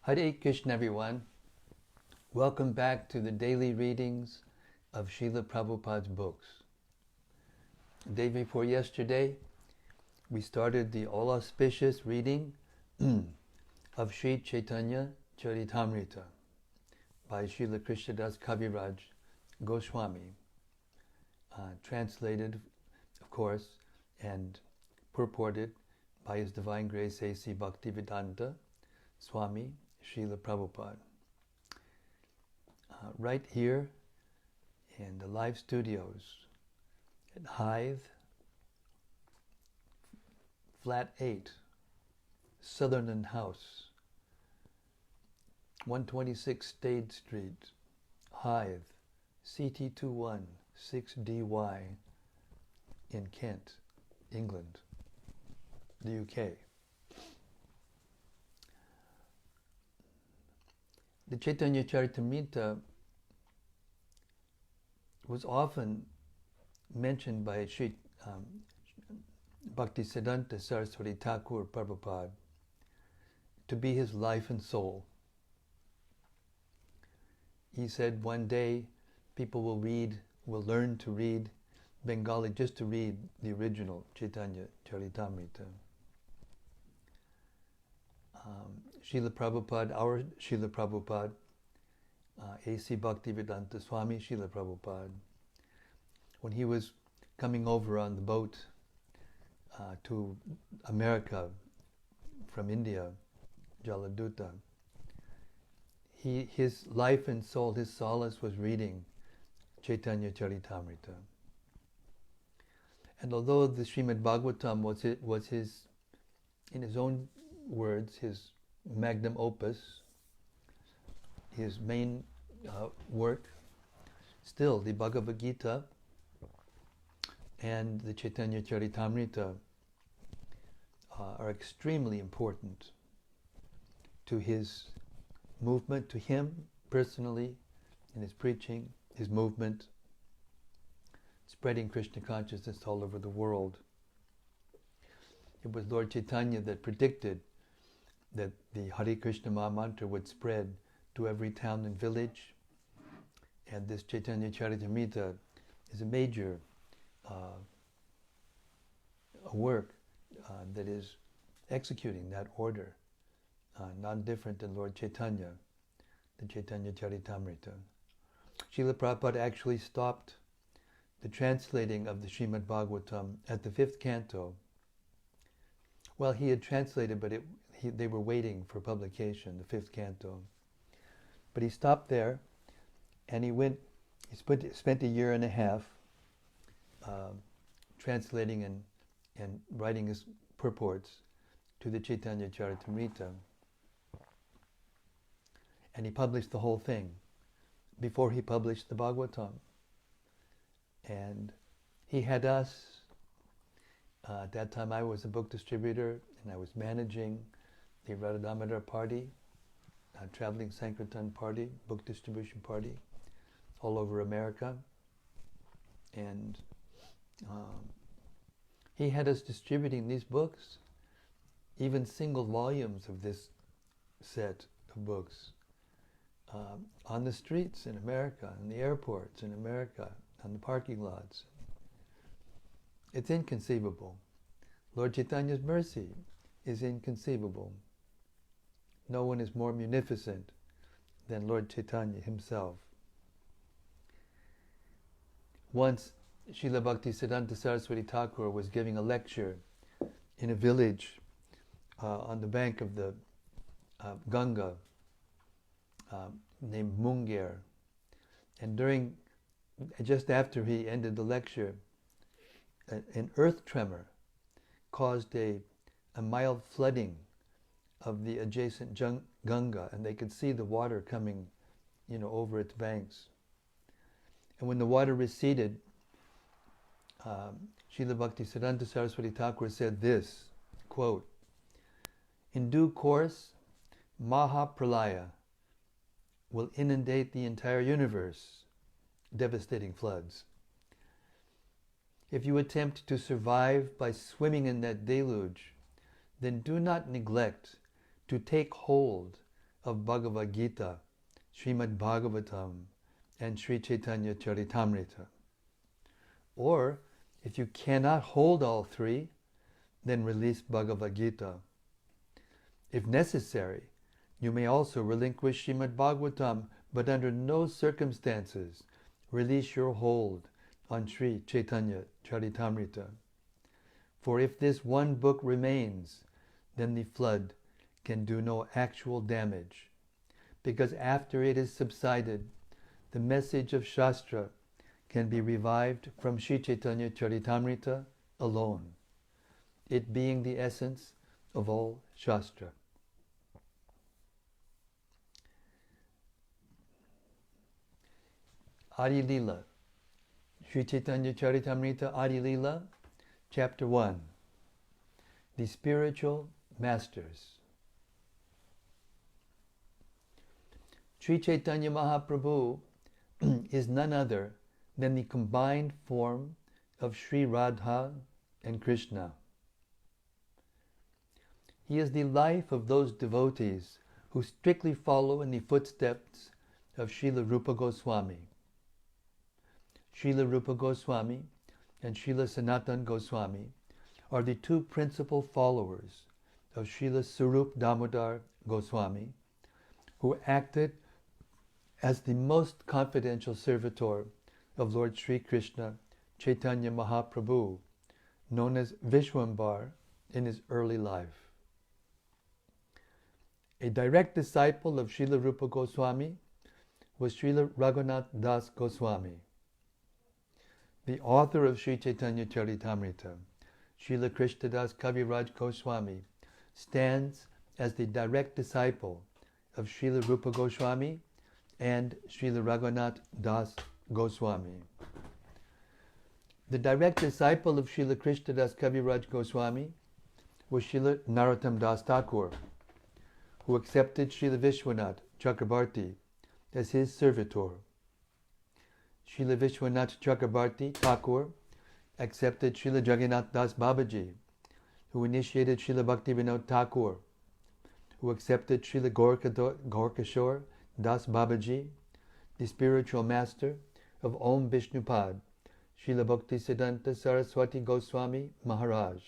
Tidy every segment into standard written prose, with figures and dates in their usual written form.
Hare Krishna, everyone. Welcome back to the daily readings of Srila Prabhupada's books. The day before yesterday, we started the all-auspicious reading of Sri Caitanya-caritämrta by Srila Krishnadas Kaviraj Goswami, translated, of course, and purported by His Divine Grace A.C. Bhaktivedanta Swami Srila Prabhupada. Right here in the live studios at Hythe, Flat 8, Sutherland House, 126 Stade Street, Hythe, CT21 6DY in Kent, England, the UK. The Caitanya-caritämrta was often mentioned by Sri Bhaktisiddhanta Saraswati Thakur Prabhupada to be his life and soul. He said one day people will learn to read Bengali just to read the original Caitanya-caritämrta. Srila Prabhupada, our Srila Prabhupada, A.C. Bhaktivedanta Swami Srila Prabhupada, when he was coming over on the boat to America from India, Jaladuta, his life and soul, his solace was reading Caitanya-caritämrta. And although the Srimad Bhagavatam was his, in his own words, his magnum opus, his main work, still the Bhagavad Gita and the Caitanya-caritämrta are extremely important to his movement, to him personally, in his preaching, his movement, spreading Krishna consciousness all over the world. It was Lord Chaitanya that predicted that the Hare Krishna Maha Mantra would spread to every town and village, and this Caitanya-caritämrta is a major work that is executing that order, not different than Lord Chaitanya, the Caitanya-caritämrta. Srila Prabhupada actually stopped the translating of the Srimad Bhagavatam at the 5th canto. Well, he had translated, but they were waiting for publication, the 5th canto. But he stopped there, and he spent a year and a half translating and writing his purports to the Caitanya-caritämrta. And he published the whole thing before he published the Bhagavatam. And he had us, at that time I was a book distributor, and I was managing the Radha Damodar party, traveling Sankirtan party, book distribution party, all over America. And he had us distributing these books, even single volumes of this set of books, on the streets in America, in the airports in America, on the parking lots. It's inconceivable. Lord Chaitanya's mercy is inconceivable. No one is more munificent than Lord Chaitanya himself. Once, Srila Bhaktisiddhanta Saraswati Thakur was giving a lecture in a village on the bank of the Ganga named Munger. And just after he ended the lecture, an earth tremor caused a mild flooding of the adjacent Ganga, and they could see the water coming, over its banks. And when the water receded, Srila Bhaktisiddhanta Saraswati Thakur said this, quote, "In due course, Mahapralaya will inundate the entire universe, devastating floods. If you attempt to survive by swimming in that deluge, then do not neglect to take hold of Bhagavad Gita, Srimad Bhagavatam, and Sri Caitanya-caritämrta. Or, if you cannot hold all three, then release Bhagavad Gita. If necessary, you may also relinquish Srimad Bhagavatam, but under no circumstances release your hold on Sri Caitanya-caritämrta. For if this one book remains, then the flood can do no actual damage, because after it is subsided, the message of Shastra can be revived from Sri Caitanya-caritämrta alone, it being the essence of all Shastra. Ädi-lilä, Sri Caitanya-caritämrta Ädi-lilä, Chapter 1, The Spiritual Masters. Sri Chaitanya Mahaprabhu is none other than the combined form of Sri Radha and Krishna. He is the life of those devotees who strictly follow in the footsteps of Srila Rupa Goswami. Srila Rupa Goswami and Srila Sanatana Goswami are the two principal followers of Srila Sarup Damodar Goswami, who acted as the most confidential servitor of Lord Sri Krishna Chaitanya Mahaprabhu, known as Vishwambar, in his early life. A direct disciple of Srila Rupa Goswami was Srila Raghunath Das Goswami. The author of Sri Caitanya-caritämrta, Srila Krishnadas Kaviraj Goswami, stands as the direct disciple of Srila Rupa Goswami and Srila Raghunath Das Goswami. The direct disciple of Srila Krishnadas Kaviraj Goswami was Srila Narottam Das Thakur, who accepted Srila Vishwanath Chakrabarti as his servitor. Srila Vishwanath Chakrabarti Thakur accepted Srila Jagannath Das Babaji, who initiated Srila Bhaktivinoda Thakur, who accepted Srila Gaurkishore Das Babaji, the spiritual master of Om Vishnupad, Srila Bhaktisiddhanta Saraswati Goswami Maharaj,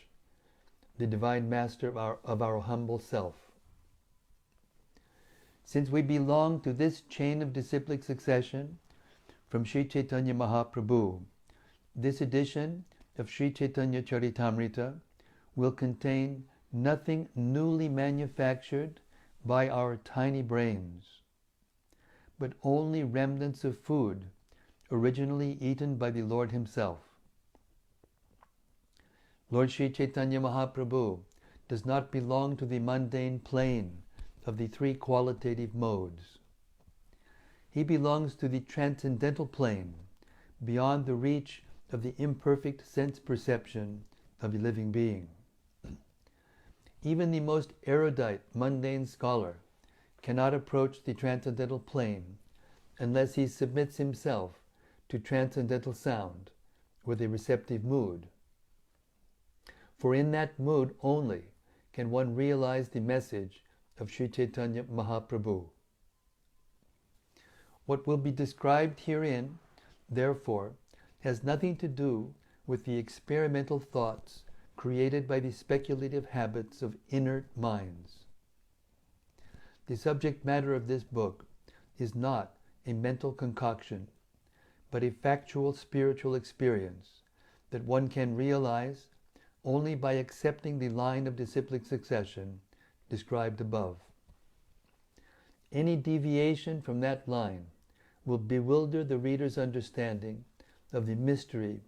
the divine master of our humble self. Since we belong to this chain of disciplic succession from Sri Chaitanya Mahaprabhu, this edition of Sri Caitanya-caritämrta will contain nothing newly manufactured by our tiny brains, but only remnants of food originally eaten by the Lord himself. Lord Sri Chaitanya Mahaprabhu does not belong to the mundane plane of the three qualitative modes. He belongs to the transcendental plane, beyond the reach of the imperfect sense perception of a living being. Even the most erudite, mundane scholar cannot approach the transcendental plane unless he submits himself to transcendental sound with a receptive mood. For in that mood only can one realize the message of Sri Chaitanya Mahaprabhu. What will be described herein, therefore, has nothing to do with the experimental thoughts created by the speculative habits of inert minds. The subject matter of this book is not a mental concoction, but a factual spiritual experience that one can realize only by accepting the line of disciplic succession described above. Any deviation from that line will bewilder the reader's understanding of the mystery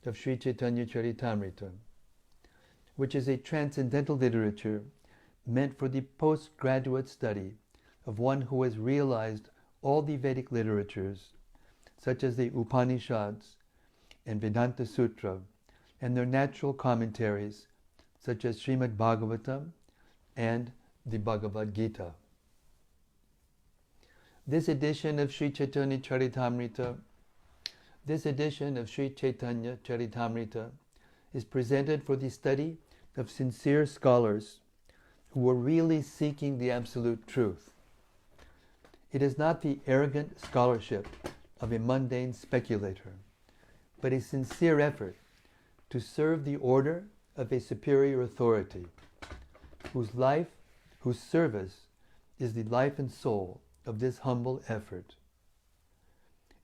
of Sri Caitanya-caritämrta, which is a transcendental literature meant for the postgraduate study of one who has realized all the Vedic literatures, such as the Upanishads and Vedanta Sutra, and their natural commentaries, such as Srimad Bhagavatam and the Bhagavad Gita. This edition of Sri Caitanya-caritämrta is presented for the study of sincere scholars who are really seeking the absolute truth. It is not the arrogant scholarship of a mundane speculator, but a sincere effort to serve the order of a superior authority, whose service is the life and soul of this humble effort.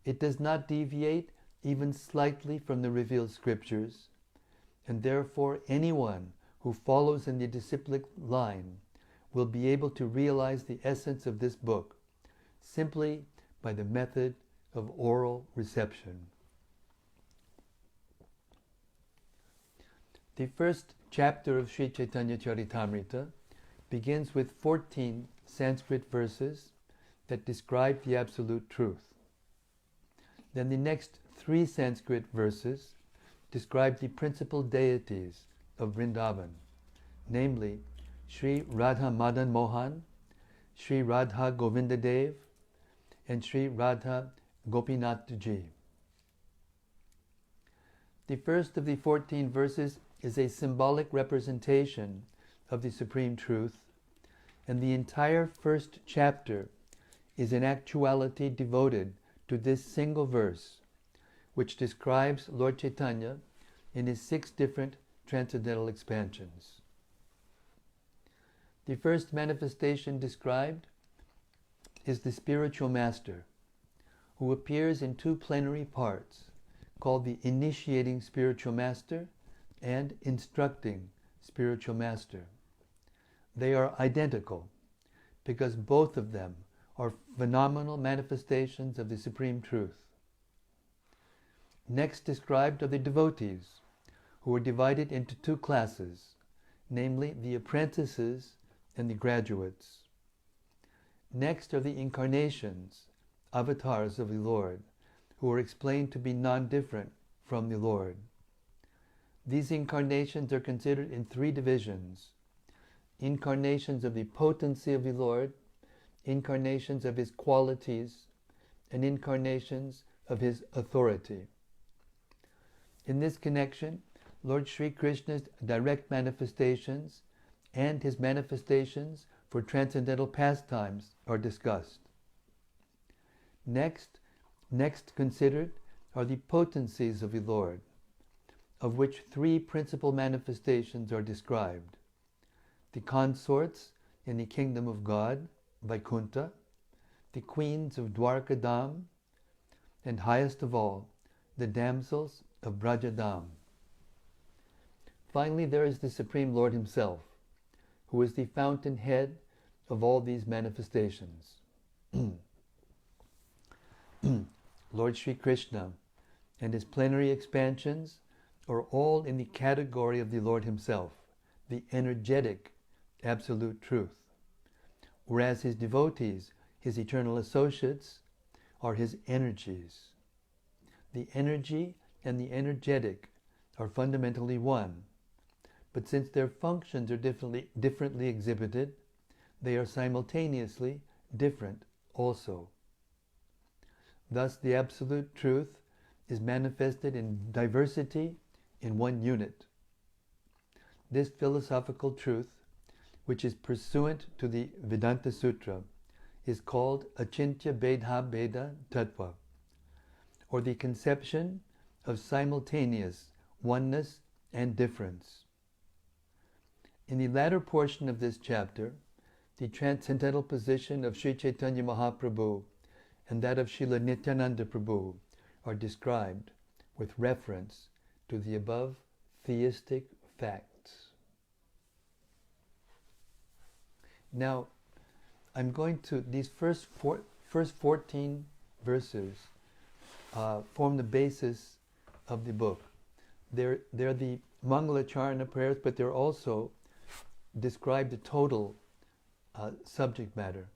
It does not deviate even slightly from the revealed scriptures, and therefore anyone who follows in the disciplic line will be able to realize the essence of this book simply by the method of oral reception. The first chapter of Sri Caitanya-caritämrta begins with 14 Sanskrit verses that describe the absolute truth. Then the next 3 Sanskrit verses describe the principal deities of Vrindavan, namely Sri Radha Madan Mohan, Sri Radha Govinda Dev, and Sri Radha Gopinath Ji. The first of the 14 verses is a symbolic representation of the Supreme Truth, and the entire first chapter is in actuality devoted to this single verse, which describes Lord Chaitanya in his 6 different transcendental expansions. The first manifestation described is the spiritual master, who appears in 2 plenary parts, called the initiating spiritual master and instructing spiritual master. They are identical because both of them are phenomenal manifestations of the Supreme Truth. Next described are the devotees, who are divided into 2 classes, namely the apprentices and the graduates. Next are the incarnations, avatars of the Lord, who are explained to be non-different from the Lord. These incarnations are considered in 3 divisions: incarnations of the potency of the Lord, incarnations of his qualities, and incarnations of his authority. In this connection, Lord Sri Krishna's direct manifestations and his manifestations for transcendental pastimes are discussed. Next considered are the potencies of the Lord, of which 3 principal manifestations are described: the consorts in the kingdom of God, Vaikuntha, the queens of Dwarkadam, and highest of all, the damsels of Brajadam. Finally, there is the Supreme Lord himself, who is the fountainhead of all these manifestations. Lord Sri Krishna and his plenary expansions are all in the category of the Lord himself, the energetic absolute truth, whereas his devotees, his eternal associates, are his energies. The energy and the energetic are fundamentally one, but since their functions are differently exhibited, they are simultaneously different also. Thus, the absolute truth is manifested in diversity in one unit. This philosophical truth, which is pursuant to the Vedanta Sutra, is called Achintya Bedha Beda Tattva, or the conception of simultaneous oneness and difference. In the latter portion of this chapter, the transcendental position of Sri Chaitanya Mahaprabhu and that of Srila Nityananda Prabhu are described with reference to the above theistic facts. Now, I'm going to, these first 14 verses form the basis of the book. They're the Mangalacharana prayers, but they're also describe the total subject matter,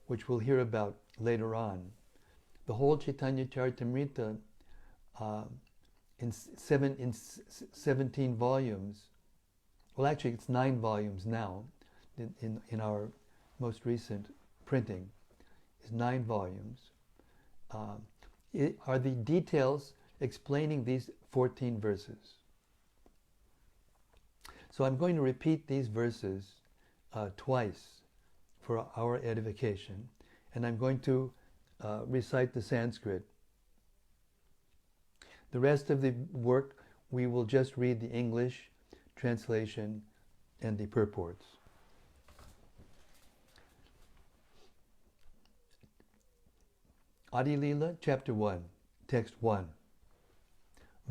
which we'll hear about later on. The whole Caitanya-caritämrta in 17 volumes, well actually it's 9 volumes now, in our most recent printing, is 9 volumes, are the details explaining these 14 verses. So I'm going to repeat these verses twice for our edification, and I'm going to recite the Sanskrit. The rest of the work, we will just read the English translation and the purports. Ädi-lilä, Chapter 1, Text 1.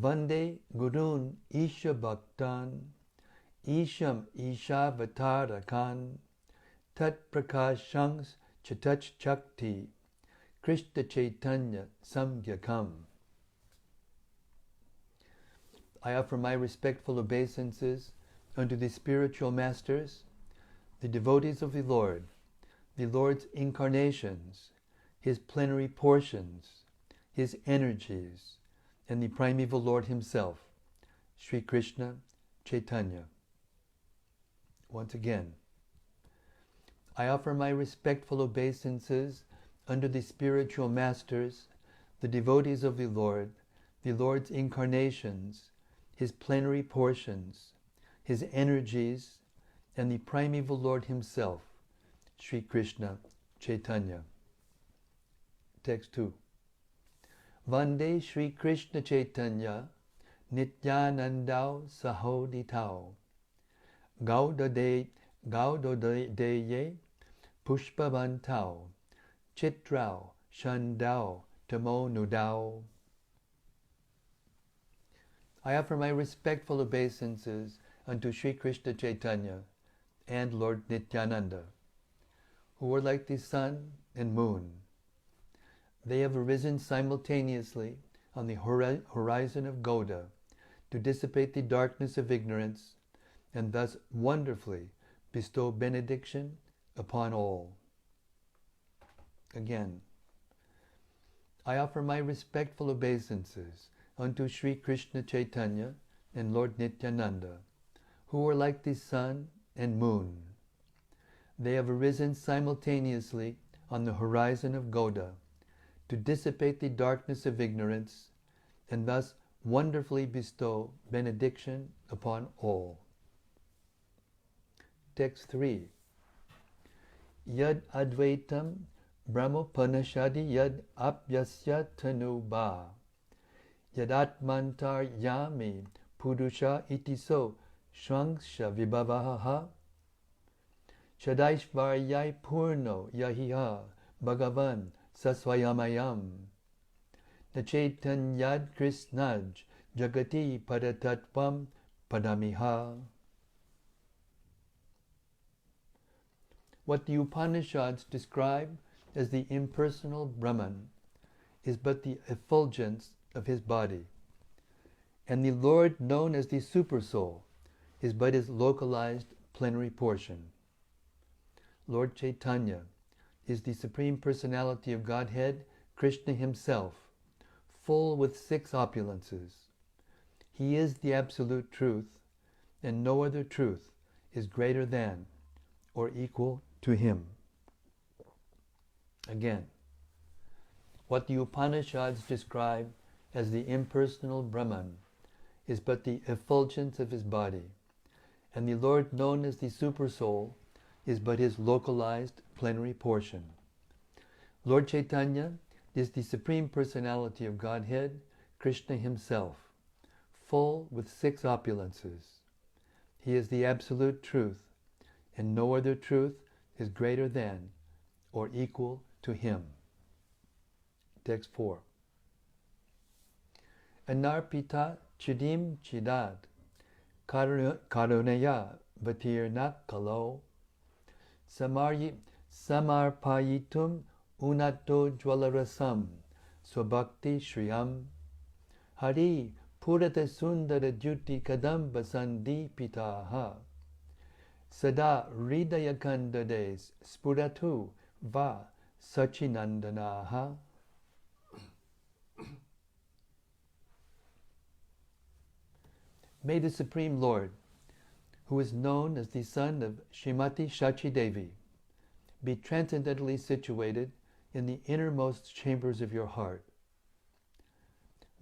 Vande Gurun Isha Bhaktan Isham Ishavatarakan Tat Prakashangs Chatach Chakti Krishna Chaitanya Samgyakam. I offer my respectful obeisances unto the spiritual masters, the devotees of the Lord's incarnations, His plenary portions, His energies, and the primeval Lord Himself, Sri Krishna Chaitanya. Once again, I offer my respectful obeisances unto the spiritual masters, the devotees of the Lord's incarnations, His plenary portions, His energies, and the primeval Lord Himself, Sri Krishna Chaitanya. Text 2. Vande Sri Krishna Chaitanya Nityanandao Sahoditao Gaudodeye Pushpavantao Chitrao Shandao Tamo Nudao. I offer my respectful obeisances unto Sri Krishna Chaitanya and Lord Nityananda, who are like the sun and moon. They have arisen simultaneously on the horizon of Gauda to dissipate the darkness of ignorance and thus wonderfully bestow benediction upon all. Again, I offer my respectful obeisances unto Sri Krishna Chaitanya and Lord Nityananda, who are like the sun and moon. They have arisen simultaneously on the horizon of Gauda to dissipate the darkness of ignorance and thus wonderfully bestow benediction upon all. Text 3. Yad Advaitam Brahmopanishadi Yad Apyasya Tanuba Yadatmantar Yami Purusha Itiso Shvangsha Vibhavaha Shadaishvaryai Purno Yahiha Bhagavan Sasvayamayam Nachaitanyad Krishnaj Jagati Padatatvam Padamiha. What the Upanishads describe as the impersonal Brahman is but the effulgence of His body, and the Lord known as the Supersoul is but His localized plenary portion. Lord Chaitanya is the Supreme Personality of Godhead, Krishna Himself, full with 6 opulences. He is the Absolute Truth, and no other truth is greater than or equal to Him. Again, what the Upanishads describe as the impersonal Brahman is but the effulgence of His body, and the Lord known as the Supersoul is but His localized plenary portion. Lord Chaitanya is the Supreme Personality of Godhead, Krishna Himself, full with 6 opulences. He is the Absolute Truth, and no other truth is greater than or equal to Him. Text 4. Anarpita chidim chidad karunaya vatirnak kalo samarpayitum unato jwalarasam swabhakti shriyam hari purata sundara juti kadam basandi pitaha sada hridayakandades spuratu va sachinandanaha. May the Supreme Lord, who is known as the son of Srimati Shachi Devi, be transcendently situated in the innermost chambers of your heart.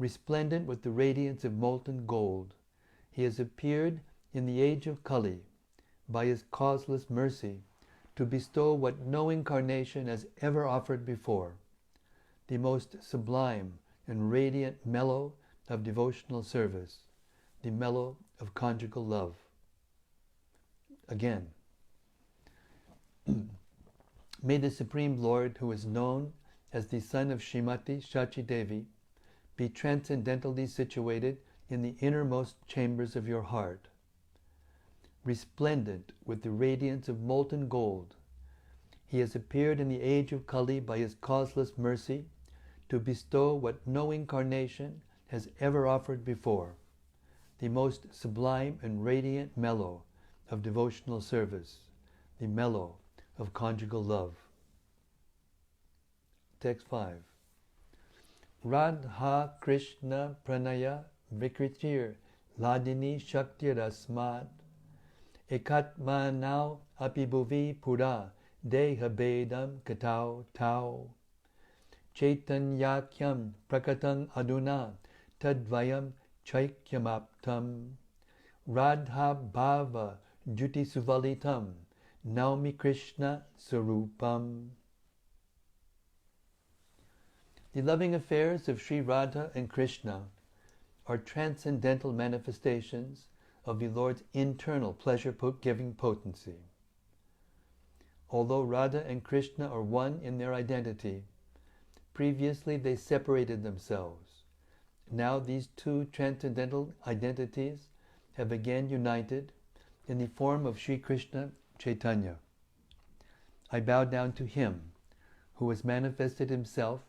Resplendent with the radiance of molten gold, He has appeared in the age of Kali by His causeless mercy to bestow what no incarnation has ever offered before, the most sublime and radiant mellow of devotional service, the mellow of conjugal love. Again, may the Supreme Lord, who is known as the son of Srimati Shachi Devi, be transcendentally situated in the innermost chambers of your heart, resplendent with the radiance of molten gold. He has appeared in the age of Kali by his causeless mercy to bestow what no incarnation has ever offered before, the most sublime and radiant mellow of devotional service, the mellow of conjugal love. Text 5. Radha Krishna Pranaya Vikritir Ladini Shakti Rasmat Ekatmanau Apibhuvi Pura Deha Bedam Katau Tau Caitanya-caritämrta Prakatang Aduna Tadvayam Chaikyamaptam Radha Bhava Juti Suvalitam Naumi Krishna Sarupam. The loving affairs of Sri Radha and Krishna are transcendental manifestations of the Lord's internal pleasure-giving potency. Although Radha and Krishna are one in their identity, previously they separated themselves. Now these two transcendental identities have again united in the form of Sri Krishna Chaitanya. I bow down to him who has manifested himself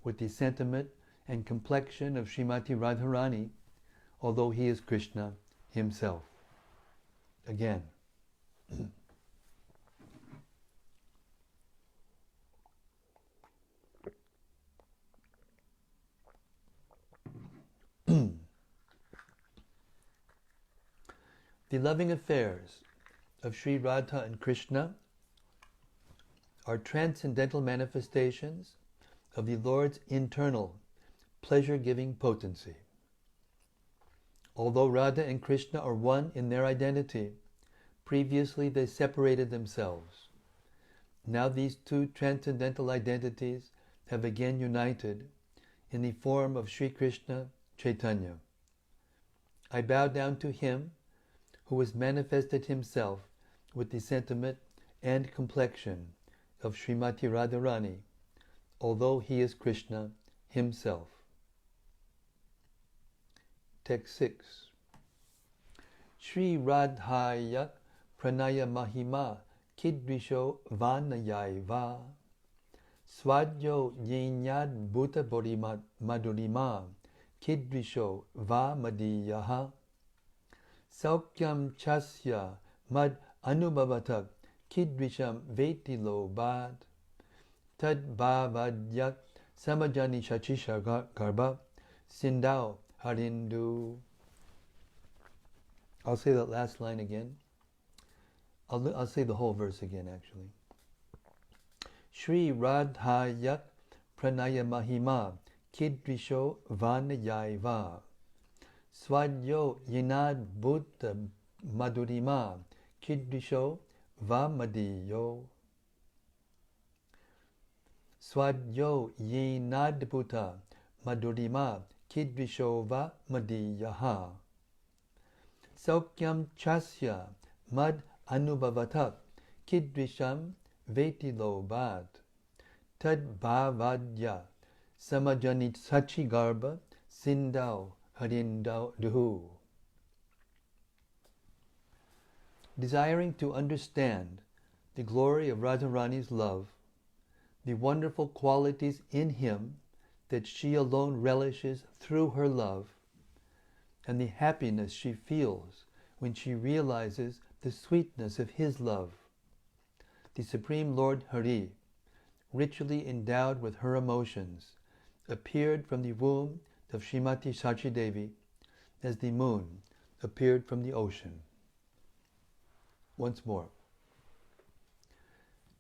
with the sentiment and complexion of Srimati Radharani, although he is Krishna himself. Again. The loving affairs of Sri Radha and Krishna are transcendental manifestations of the Lord's internal pleasure-giving potency. Although Radha and Krishna are one in their identity, previously they separated themselves. Now these two transcendental identities have again united in the form of Sri Krishna Chaitanya. I bow down to him who has manifested himself with the sentiment and complexion of Srimati Radharani, although he is Krishna himself. Text 6. Shri Radhaya Pranaya Mahima Kidrisho Vanayaiva Swadyo Yinyad Bhuta Bodhi Madhurima Kidrisho Va Madiyaha Saukyam Chasya Mad Anubhavatak Kidrisham Vetilo Bad Tad Bhavadyak Samajani Shachisha Garba Sindao Harindu. I'll say that last line again. I'll say the whole verse again, actually. Shri Radhayak Pranaya Mahima Kidrisho Vanayaiva Swadyo Yinad Buddha Madhurima Kidrisho Vamadiyo Swadyo Yinad Buddha Madhurima Kidrishova Madiyaha Saukyam Chasya Mad Anubhavatak Kidrisham Vetilo Bad Tad Bhavadya Samajani Sachi Garba Sindao Harindao Duhu. Desiring to understand the glory of Radharani's love, the wonderful qualities in him that she alone relishes through her love, and the happiness she feels when she realizes the sweetness of his love, the Supreme Lord Hari, richly endowed with her emotions, appeared from the womb of Srimati Shachi Devi as the moon appeared from the ocean. Once more.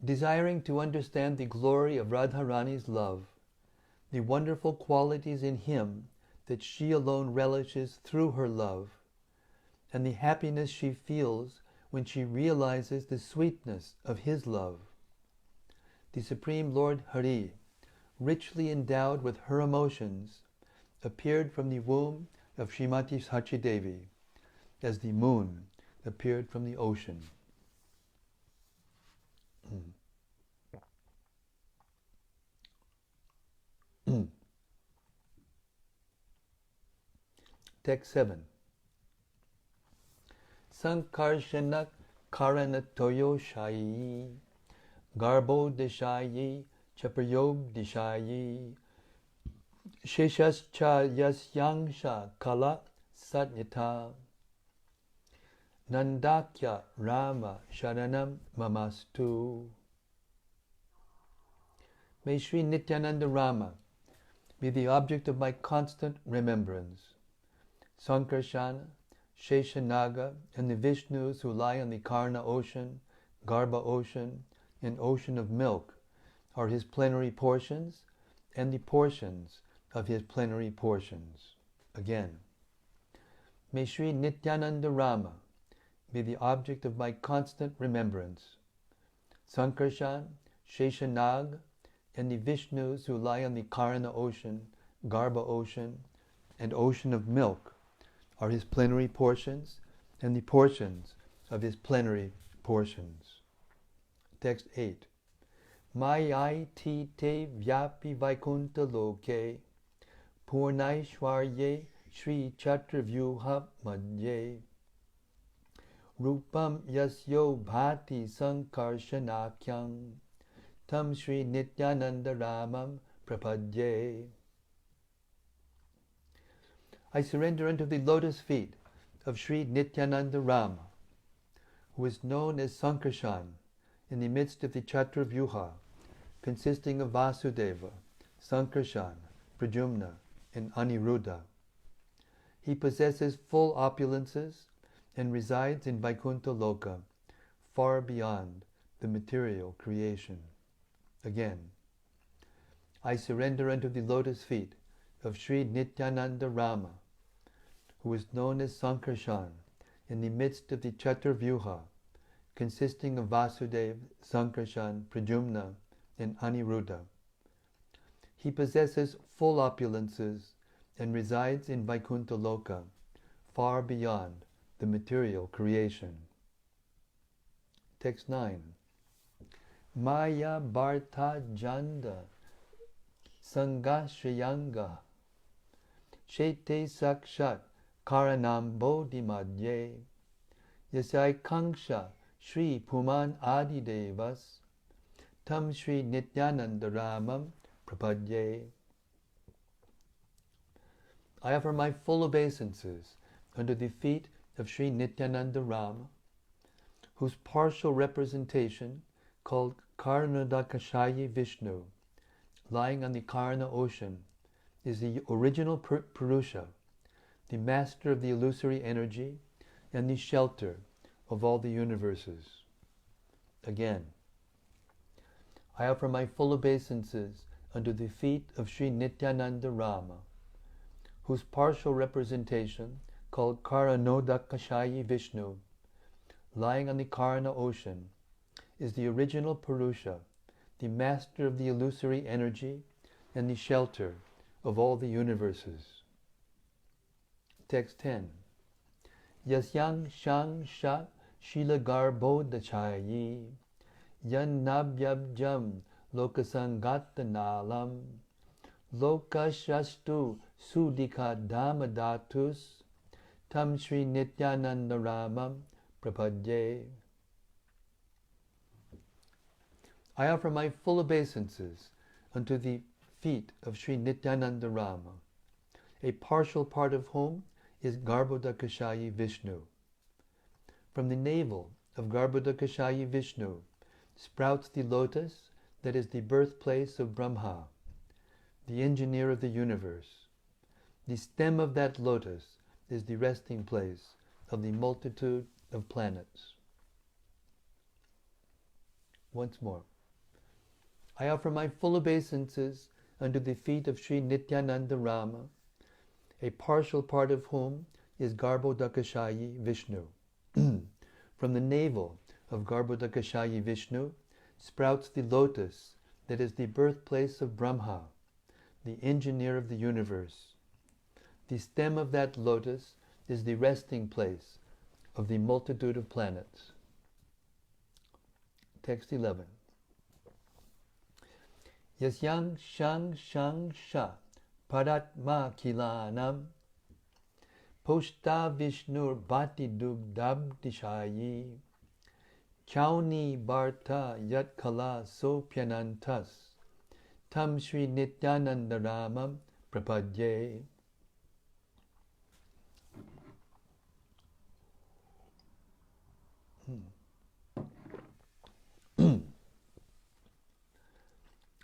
Desiring to understand the glory of Radharani's love, the wonderful qualities in him that she alone relishes through her love, and the happiness she feels when she realizes the sweetness of his love. The Supreme Lord Hari, richly endowed with her emotions, appeared from the womb of Srimati Sachidevi, as the moon appeared from the ocean. Text 7. Sankarshanak karanatoyo shayi, garbo deshayi, chaprayog deshayi, sheshascha yasyangsha kala satyata, nandakya rama sharanam mamastu. May Sri Nityananda Rama be the object of my constant remembrance. Sankarsana, Sheshanaga, and the Vishnus who lie on the Karna ocean, Garbha ocean, and ocean of milk are his plenary portions and the portions of his plenary portions. Again, may Sri Nityananda Rama be the object of my constant remembrance. Sankarsana, Sheshanaga, and the Vishnus who lie on the Karna ocean, Garbha ocean, and ocean of milk are his plenary portions and the portions of his plenary portions. Text 8. Mayai ti te vyapi vaikunta loke, purnaishwarye Sri Chatravyuha madhye, rupam yasyo bhati sankarshanakyam, tam Sri Nityananda Ramam prapadye. I surrender unto the lotus feet of Sri Nityananda Rama, who is known as Sankarshan in the midst of the Chatravyuha, consisting of Vasudeva, Sankarshan, Pradyumna, and Aniruddha. He possesses full opulences and resides in Vaikuntha Loka, far beyond the material creation. Again, I surrender unto the lotus feet of Sri Nityananda Rama, who is known as Sankarshan in the midst of the Chaturvyuha, consisting of Vasudeva, Sankarshan, Pradyumna, and Aniruddha. He possesses full opulences and resides in Vaikuntha Loka, far beyond the material creation. Text 9. Maya Bharta Janda Sangashriyanga Shete Sakshat Karanam Bodhi Madhye Yasai Kanksha Sri Puman Adi Devas Tam Sri Nityananda Ramam Prapadye. I offer my full obeisances under the feet of Sri Nityananda Rama, whose partial representation, called Karnadakashayi Vishnu, lying on the Karna ocean, is the original Purusha, the master of the illusory energy and the shelter of all the universes. Again, I offer my full obeisances under the feet of Sri Nityananda Rama, whose partial representation, called Karanodakashayi Vishnu, lying on the Karna ocean, is the original Purusha, the master of the illusory energy and the shelter of all the universes. Text 10. Yasyang shang sha shilagarbo dachayi yan nabyabjam lokasangatanalam lokashastu sudika dhamadatus tam Sri Nityananda Ramam prapadye. I offer my full obeisances unto the feet of Sri Nityananda Rama, a partial part of whom is Garbhodakashayi Vishnu. From the navel of Garbhodakashayi Vishnu sprouts the lotus that is the birthplace of Brahma, the engineer of the universe. The stem of that lotus is the resting place of the multitude of planets. Once more. I offer my full obeisances unto the feet of Sri Nityananda Rama, a partial part of whom is Garbhodakashayi Vishnu. From the navel of Garbhodakashayi Vishnu sprouts the lotus that is the birthplace of Brahma, the engineer of the universe. The stem of that lotus is the resting place of the multitude of planets. Text 11. Yasyang shang shang sha paratma kilanam poshta vishnur bhati dugdab dishayi chauni bharta yat kala so pyanantas tam Sri Nityananda Ramam prapadye.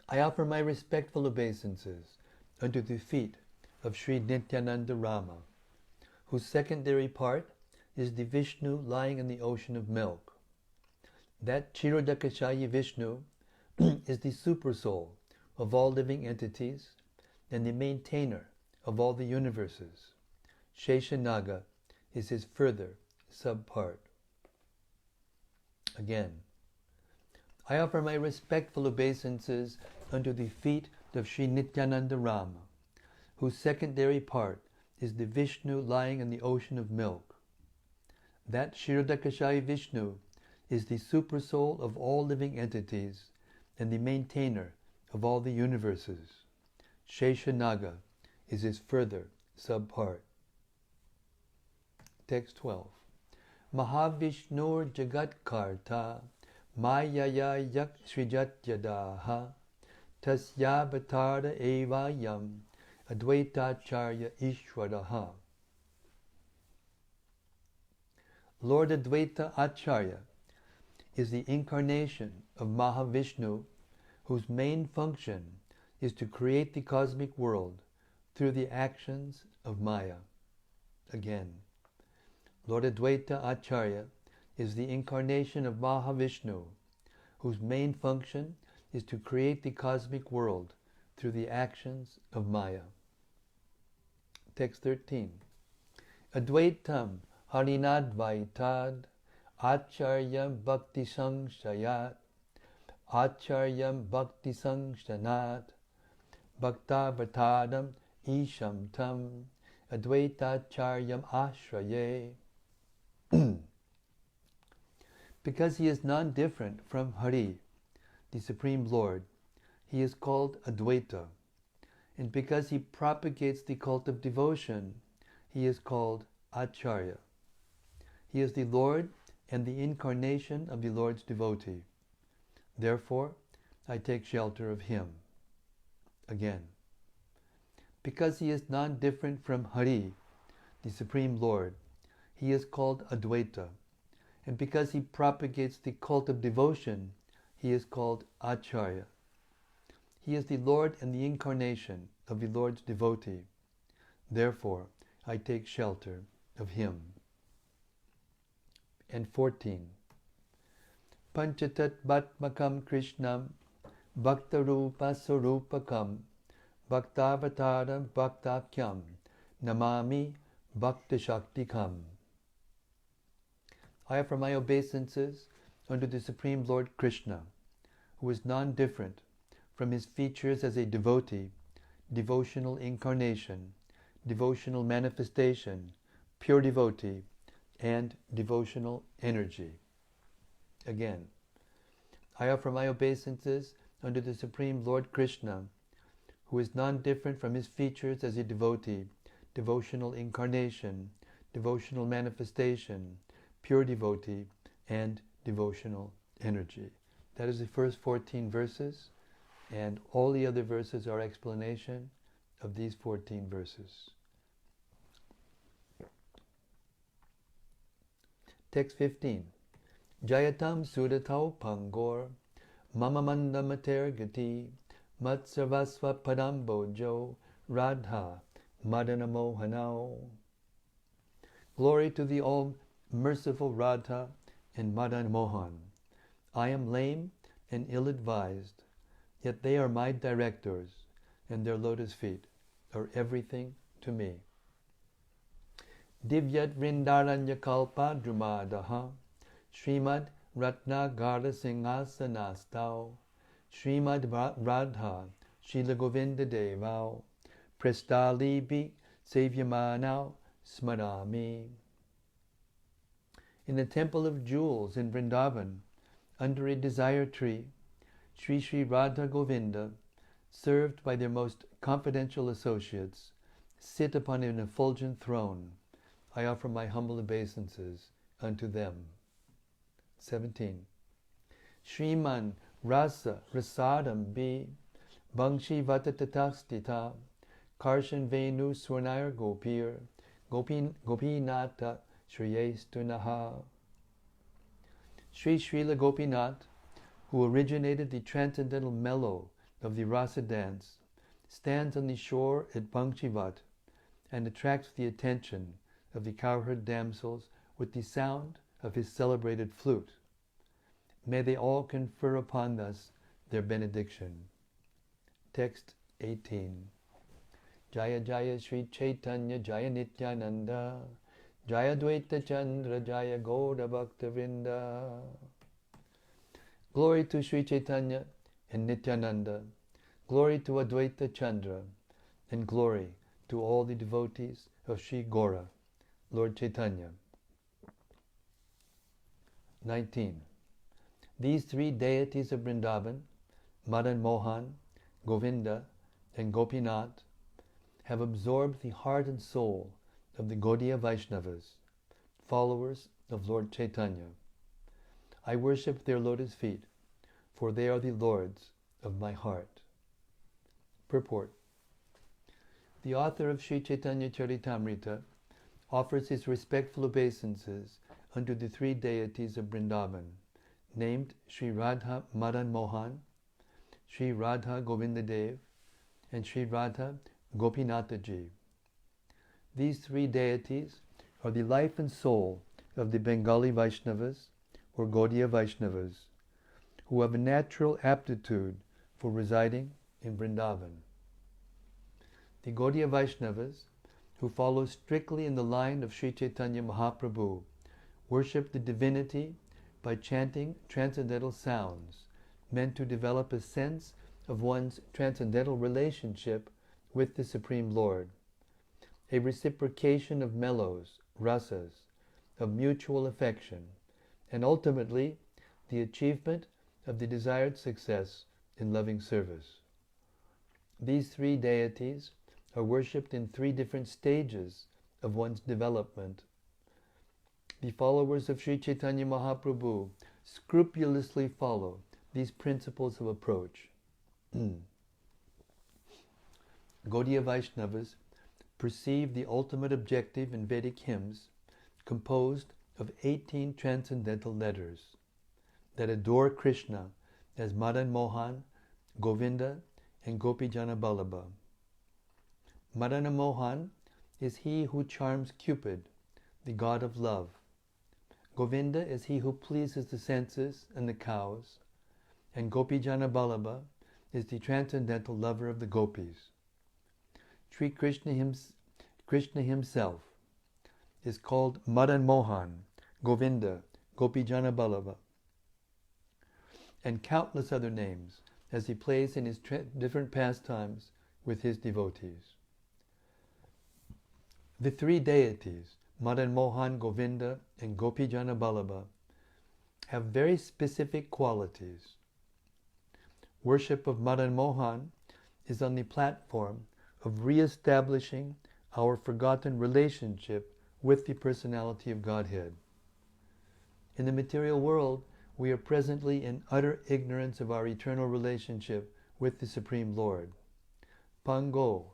I offer my respectful obeisances unto the feet of Sri Nityananda Rama, whose secondary part is the Vishnu lying in the ocean of milk. That Kshirodakashayi Vishnu is the supersoul of all living entities and the maintainer of all the universes. Sheshanaga is his further subpart. Again, I offer my respectful obeisances unto the feet of Sri Nityananda Rama, whose secondary part is the Vishnu lying in the ocean of milk. That Kshirodakashayi Vishnu is the supersoul of all living entities and the maintainer of all the universes. Sheshanaga is his further subpart. Text 12. Mahavishnur Jagatkarta Mayaya yak srijat yadaha tasya bhatarda evayam advaitacharya ishwaraha. Lord Advaita Acharya is the incarnation of Mahavishnu, whose main function is to create the cosmic world through the actions of Maya. Again, Lord Advaita Acharya is the incarnation of Mahavishnu, whose main function is to create the cosmic world through the actions of Maya. Text 13. Advaitam harinadvaitad acharyam bhakti sangshayat acharyam bhakti sangshanat bhakta bhatadam isham tam advaitacharyam ashraye. Because he is non-different from Hari, the Supreme Lord, he is called Advaita. And because he propagates the cult of devotion, he is called Acharya. He is the Lord and the incarnation of the Lord's devotee. Therefore, I take shelter of him. Again, because he is non-different from Hari, the Supreme Lord, he is called Advaita. And because he propagates the cult of devotion, he is called Acharya. He is the Lord and the incarnation of the Lord's devotee. Therefore, I take shelter of him. And 14. Panchatat Bhatmakam Krishnam Bhaktarupa Sarupakam Bhaktavataram Bhaktakyam Namami Bhakta Shaktikam. I offer my obeisances unto the Supreme Lord Krishna, who is non-different from his features as a devotee, devotional incarnation, devotional manifestation, pure devotee, and devotional energy. Again, I offer my obeisances unto the Supreme Lord Krishna, who is non-different from his features as a devotee, devotional incarnation, devotional manifestation, pure devotee, and devotional energy. That is the first 14 verses, and all the other verses are explanation of these 14 verses. Text 15. Jayatam sudatau pangor mamamanda mater gati matsarvasva padambojo radha madanamohanao. Glory to the all merciful Radha and Madan Mohan. I am lame and ill-advised, yet they are my directors, and their lotus feet are everything to me. Divyat Vrindaranya Kalpa Drumadaha Srimad Ratnagara Singhasanastau, Srimad Radha Srila Govinda Devau, Prestalibi Sevyamanau Smarami. In the Temple of Jewels in Vrindavan, under a desire tree, Sri Sri Radha Govinda, served by their most confidential associates, sit upon an effulgent throne. I offer my humble obeisances unto them. 17. Shriman Rasa Rasadam Bi Bangshi Vatatatakstita Karshan Venu Swarnair Gopir Gopinata Shriyestunaha. Sri Srila Gopinath, who originated the transcendental mellow of the rasa dance, stands on the shore at Bangchivat and attracts the attention of the cowherd damsels with the sound of his celebrated flute. May they all confer upon us their benediction. Text 18. Jaya Jaya Sri Caitanya Jaya Nityananda Jaya Dvaita Chandra Jaya Gauda Bhakta Vrinda. Glory to Sri Caitanya and Nityananda, glory to Advaita Chandra, and glory to all the devotees of Sri Gaura, Lord Chaitanya. 19. These three deities of Vrindavan, Madan Mohan, Govinda, and Gopinath, have absorbed the heart and soul of the Gaudiya Vaishnavas, followers of Lord Chaitanya. I worship their lotus feet, for they are the lords of my heart. Purport. The author of Sri Caitanya-caritämrta offers his respectful obeisances unto the three deities of Vrindavan, named Sri Radha Madan Mohan, Sri Radha Govinda Dev, and Sri Radha Gopinathaji. These three deities are the life and soul of the Bengali Vaishnavas, or Gaudiya Vaishnavas, who have a natural aptitude for residing in Vrindavan. The Gaudiya Vaishnavas, who follow strictly in the line of Sri Chaitanya Mahaprabhu, worship the divinity by chanting transcendental sounds, meant to develop a sense of one's transcendental relationship with the Supreme Lord, a reciprocation of mellows, rasas, of mutual affection, and ultimately the achievement of the desired success in loving service. These three deities are worshipped in three different stages of one's development. The followers of Sri Chaitanya Mahaprabhu scrupulously follow these principles of approach. Gaudiya Vaishnavas perceive the ultimate objective in Vedic hymns composed of 18 transcendental letters that adore Krishna as Madan Mohan, Govinda, and Gopijana Ballabha. Madana Mohan is he who charms Cupid, the god of love. Govinda is he who pleases the senses and the cows, and Gopijana Ballabha is the transcendental lover of the gopis. Sri Krishna himself is called Madan Mohan, Govinda, Gopijana Ballabha, and countless other names as he plays in his different pastimes with his devotees. The three deities, Madan Mohan, Govinda, and Gopijana Ballabha, have very specific qualities. Worship of Madan Mohan is on the platform of re-establishing our forgotten relationship with the personality of Godhead. In the material world, we are presently in utter ignorance of our eternal relationship with the Supreme Lord. Pango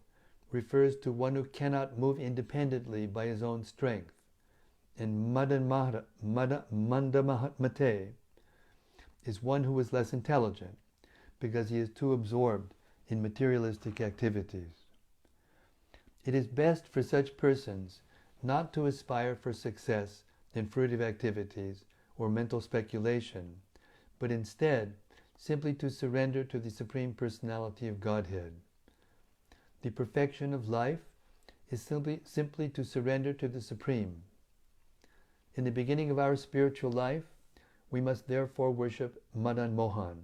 refers to one who cannot move independently by his own strength, and Mandamate is one who is less intelligent because he is too absorbed in materialistic activities. It is best for such persons not to aspire for success in fruitive activities or mental speculation, but instead simply to surrender to the Supreme Personality of Godhead. The perfection of life is simply to surrender to the Supreme. In the beginning of our spiritual life, We must therefore worship Madan Mohan,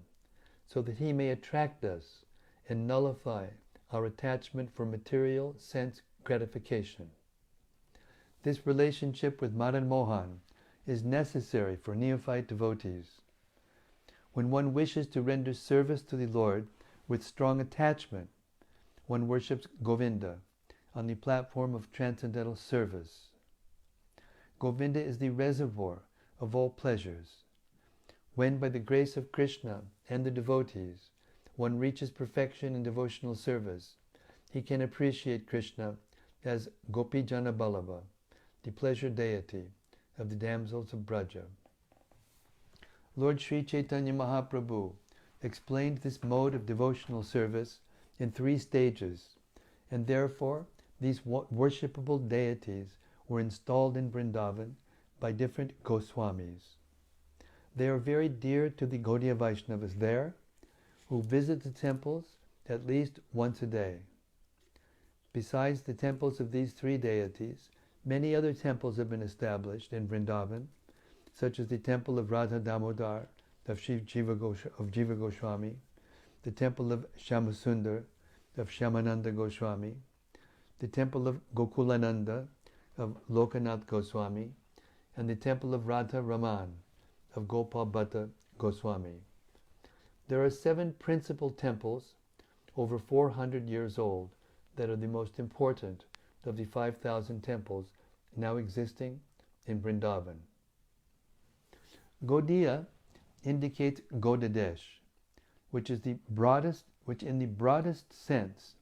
so that he may attract us and nullify our attachment for material sense gratification. This relationship with Madan Mohan is necessary for neophyte devotees. When one wishes to render service to the Lord with strong attachment, one worships Govinda on the platform of transcendental service. Govinda is the reservoir of all pleasures. When, by the grace of Krishna and the devotees, one reaches perfection in devotional service, he can appreciate Krishna as Gopi Jana Ballabha, the pleasure deity of the damsels of Braja. Lord Sri Chaitanya Mahaprabhu explained this mode of devotional service in 3 stages, and therefore these worshipable deities were installed in Vrindavan by different Goswamis. They are very dear to the Gaudiya Vaishnavas there, who visit the temples at least once a day. Besides the temples of these 3 deities, many other temples have been established in Vrindavan, such as the temple of Radha Damodar of Jiva Goswami, the temple of Shyamasundar of Shyamananda Goswami, the temple of Gokulananda of Lokanath Goswami, and the temple of Radha Raman of Gopal Bhatta Goswami. There are 7 principal temples over 400 years old that are the most important of the 5,000 temples now existing in Vrindavan. Gaudiya indicates Gaudadesh, which in the broadest sense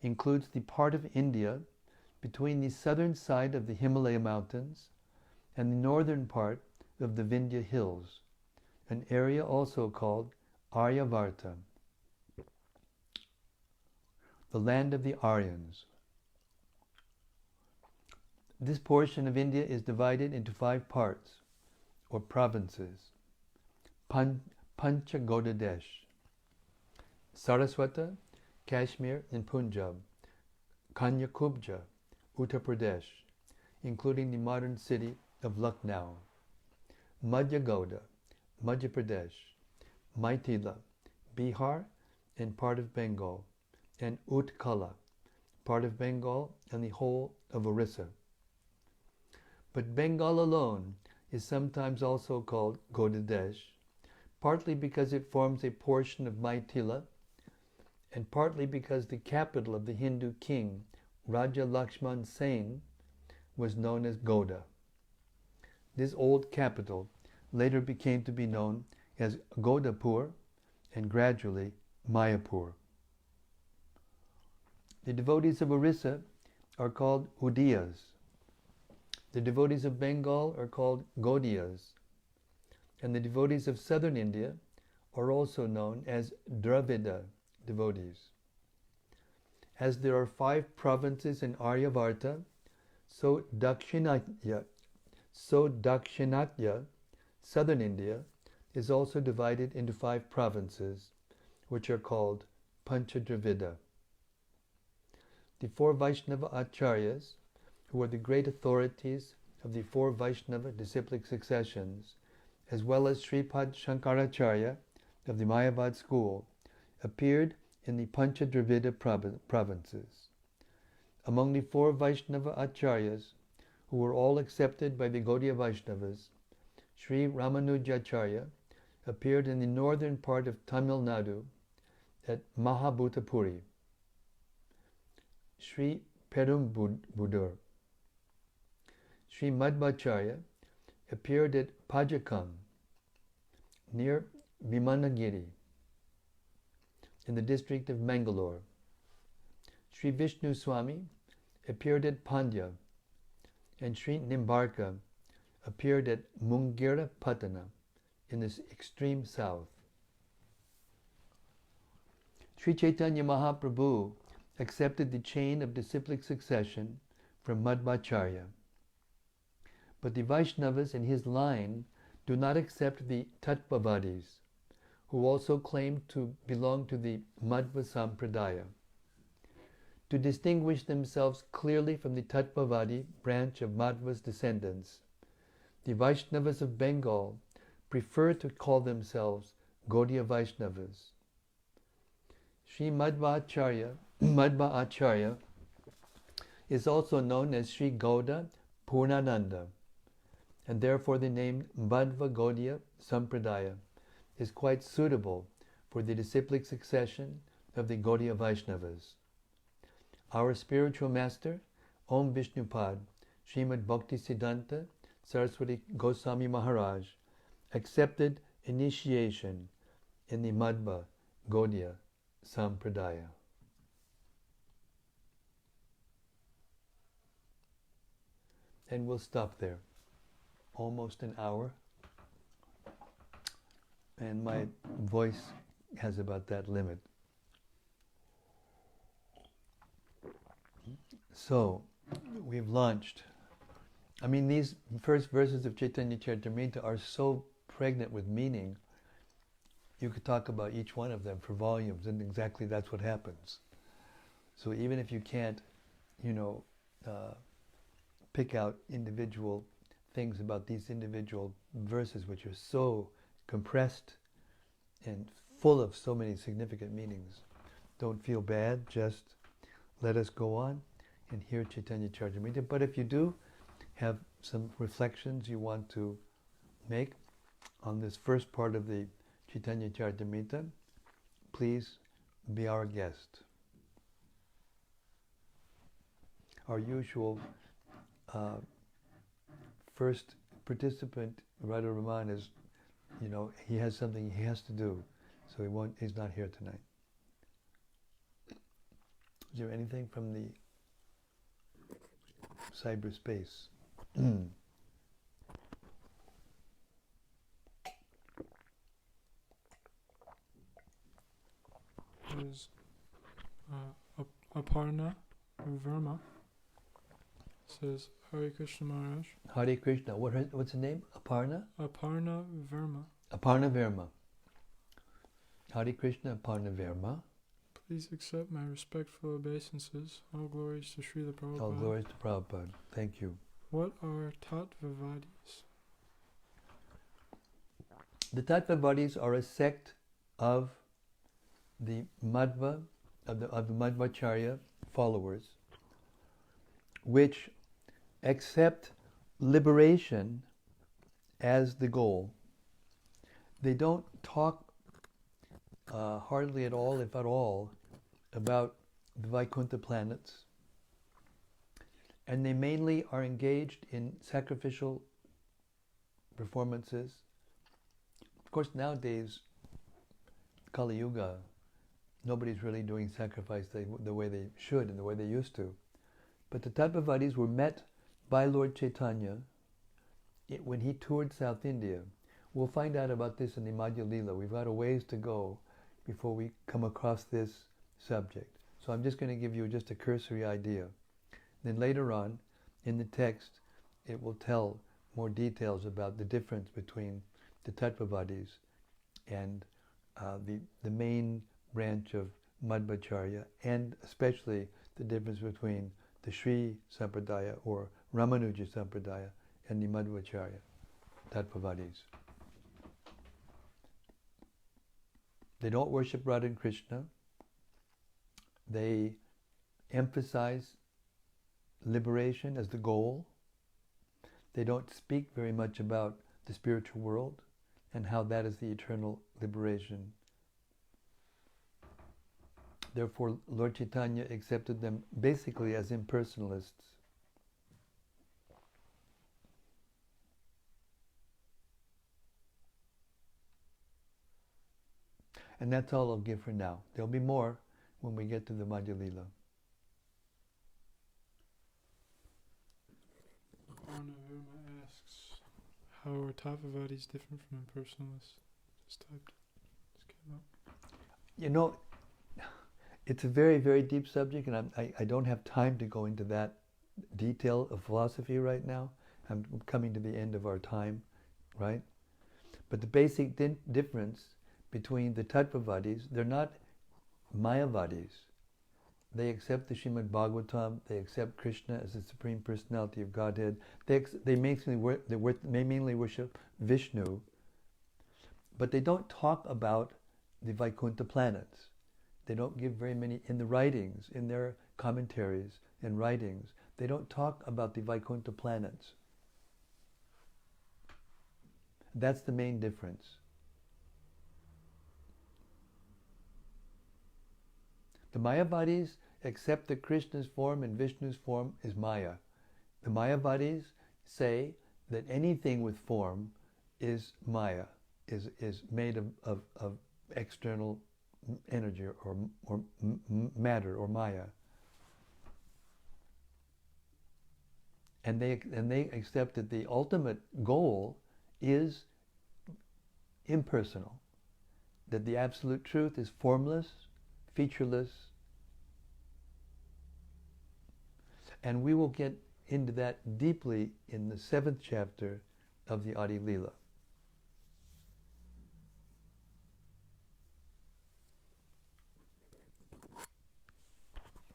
includes the part of India between the southern side of the Himalaya mountains and the northern part of the Vindhya hills, an area also called Aryavarta, the land of the Aryans. This portion of India is divided into 5 parts, or provinces. Pancha Gaudadesh: Saraswata, Kashmir and Punjab; Kanya-kubja, Uttar Pradesh, including the modern city of Lucknow; Madhya Gauda, Madhya Pradesh; Maithila, Bihar and part of Bengal; and Utkala, part of Bengal and the whole of Orissa. But Bengal alone is sometimes also called Gaudadesh, partly because it forms a portion of Maithila, and partly because the capital of the Hindu king, Raja Lakshman Sen, was known as Gauda. This old capital later became to be known as Gaudapur and gradually Mayapur. The devotees of Orissa are called Udiyas. The devotees of Bengal are called Gaudiyas, and the devotees of southern India are also known as Dravida devotees. As there are 5 provinces in Aryavarta, so Dakshinatya, southern India, is also divided into 5 provinces, which are called Panchadravida. The 4 Vaishnava Acharyas, who are the great authorities of the 4 Vaishnava disciplic successions, as well as Sripad Shankaracharya of the Mayavad school, appeared in the Panchadravida provinces. Among the 4 Vaishnava Acharyas, who were all accepted by the Gaudiya Vaishnavas, Sri Ramanujacharya appeared in the northern part of Tamil Nadu at Mahabhutapuri. Sri Perumbudur. Sri Madhvacharya appeared at Pajakam, near Vimanagiri, in the district of Mangalore. Sri Vishnu Swami appeared at Pandya, and Sri Nimbarka appeared at Mungira Patana in the extreme south. Sri Chaitanya Mahaprabhu accepted the chain of disciplic succession from Madhvacharya. But the Vaishnavas in his line do not accept the Tattvavadis, who also claim to belong to the Madhva Sampradaya. To distinguish themselves clearly from the Tattvavadi branch of Madhva's descendants, the Vaishnavas of Bengal prefer to call themselves Gaudiya Vaishnavas. Sri Madhva Acharya is also known as Sri Gauda Purnananda, and therefore the name Madhva Gaudiya Sampradaya is quite suitable for the disciplic succession of the Gaudiya Vaishnavas. Our spiritual master, Om Vishnupad, Srimad Bhakti Siddhanta Saraswati Goswami Maharaj, accepted initiation in the Madhva Gaudiya Sampradaya. And we'll stop there. Almost an hour. And my voice has about that limit. So, we've launched. I mean, these first verses of Caitanya-caritämrta are so pregnant with meaning. You could talk about each one of them for volumes, and exactly that's what happens. So even if you can't, pick out individual things about these individual verses, which are so compressed and full of so many significant meanings, don't feel bad, just let us go on and hear Caitanya-caritämrta. But if you do have some reflections you want to make on this first part of the Caitanya-caritämrta, please be our guest. Our usual first participant, Radha Raman, is, he has something he has to do, so he's not here tonight. Is there anything from the cyberspace? There's Aparna Verma says, Hare Krishna Maharaj. Hare Krishna. What's the name? Aparna? Aparna Verma. Aparna Verma. Hare Krishna, Aparna Verma. Please accept my respectful obeisances. All glories to Srila Prabhupada. All glories to Prabhupada. Thank you. What are Tattvavadis? The Tattvavadis are a sect of the Madhva, of the Madhvacharya followers, which accept liberation as the goal. They don't talk hardly at all, if at all, about the Vaikuntha planets. And they mainly are engaged in sacrificial performances. Of course, nowadays, Kali Yuga, nobody's really doing sacrifice the way they should and the way they used to. But the Tattvavadis were met by Lord Chaitanya when he toured South India. We'll find out about this in the Ädi-lilä. We've got a ways to go before we come across this subject. So I'm just going to give you just a cursory idea. Then later on, in the text, it will tell more details about the difference between the Tattvavadis and the main branch of Madhvacharya, and especially the difference between the Sri Sampradaya or Ramanuja Sampradaya and the Madhvacharya Tattvavadis. They don't worship Radha and Krishna. They emphasize liberation as the goal. They don't speak very much about the spiritual world and how that is the eternal liberation. Therefore, Lord Chaitanya accepted them basically as impersonalists. And that's all I'll give for now. There'll be more when we get to the Ädi-lilä. Aparna Verma asks, how are Tattvavadis different from impersonalists? Just came up. It's a very, very deep subject, and I don't have time to go into that detail of philosophy right now. I'm coming to the end of our time, right? But the basic difference between the Tattvavadis, they're not Mayavadis. They accept the Srimad Bhagavatam, they accept Krishna as the Supreme Personality of Godhead. They mainly worship Vishnu, But they don't talk about the Vaikuntha planets. They don't give very many, in the writings, in their commentaries and writings, they don't talk about the Vaikuntha planets. That's the main difference. The Mayavadis accept that Krishna's form and Vishnu's form is Maya. The Mayavadis say that anything with form is Maya, is made of external energy or matter or Maya. And they accept that the ultimate goal is impersonal, that the absolute truth is formless, featureless, and we will get into that deeply in the 7th chapter of the Ädi-lilä.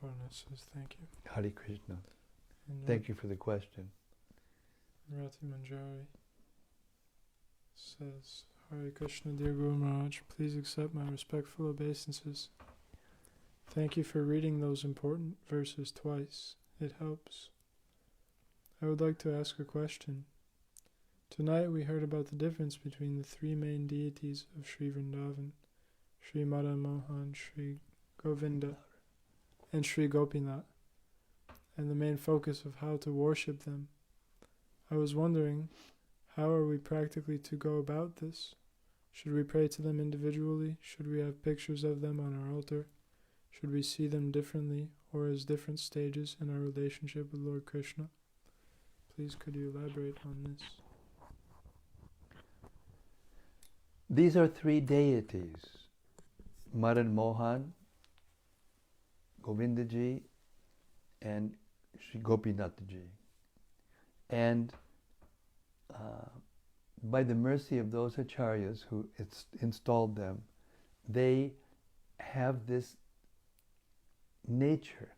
Varna says thank you. Hare Krishna. And Thank you for the question. Rati Manjari says, Hare Krishna, dear Guru Maharaj, please accept my respectful obeisances. Thank you for reading those important verses twice. It helps. I would like to ask a question. Tonight we heard about the difference between the three main deities of Sri Vrindavan, Sri Madan Mohan, Sri Govinda, and Sri Gopinath, and the main focus of how to worship them. I was wondering, how are we practically to go about this? Should we pray to them individually? Should we have pictures of them on our altar? Should we see them differently or as different stages in our relationship with Lord Krishna? Please could you elaborate on this? These are three deities, Madan Mohan, Govindaji, and Sri Gopinathji. And by the mercy of those acharyas who installed them, they have this nature.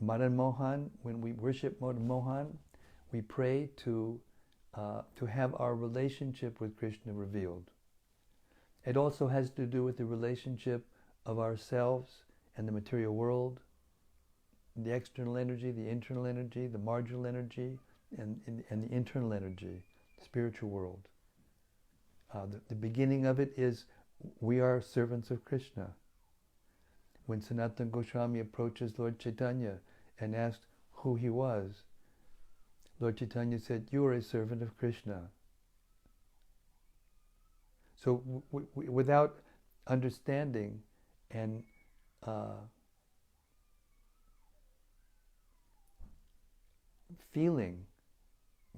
Madan Mohan, when we worship Madan Mohan, we pray to have our relationship with Krishna revealed. It also has to do with the relationship of ourselves and the material world, the external energy, the internal energy, the marginal energy, and the internal energy, the spiritual world. The beginning of it is we are servants of Krishna. When Sanatana Goswami approaches Lord Chaitanya and asked who he was, Lord Chaitanya said, "You are a servant of Krishna." So without understanding and feeling,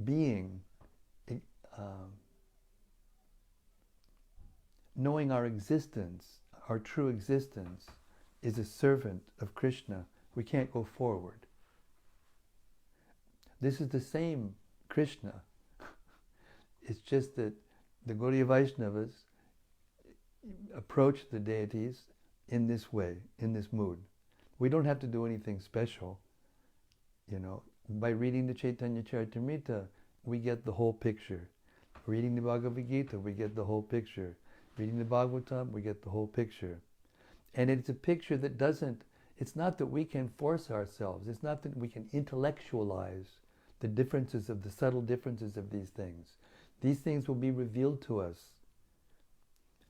being, knowing our existence, our true existence, is a servant of Krishna, we can't go forward. This is the same Krishna. It's just that the Gaudiya Vaishnavas approach the deities in this way, in this mood. We don't have to do anything special. By reading the Caitanya-caritämrta, we get the whole picture. Reading the Bhagavad Gita, we get the whole picture. Reading the Bhagavatam, we get the whole picture. And it's a picture that it's not that we can force ourselves, it's not that we can intellectualize the differences of the subtle differences of these things. These things will be revealed to us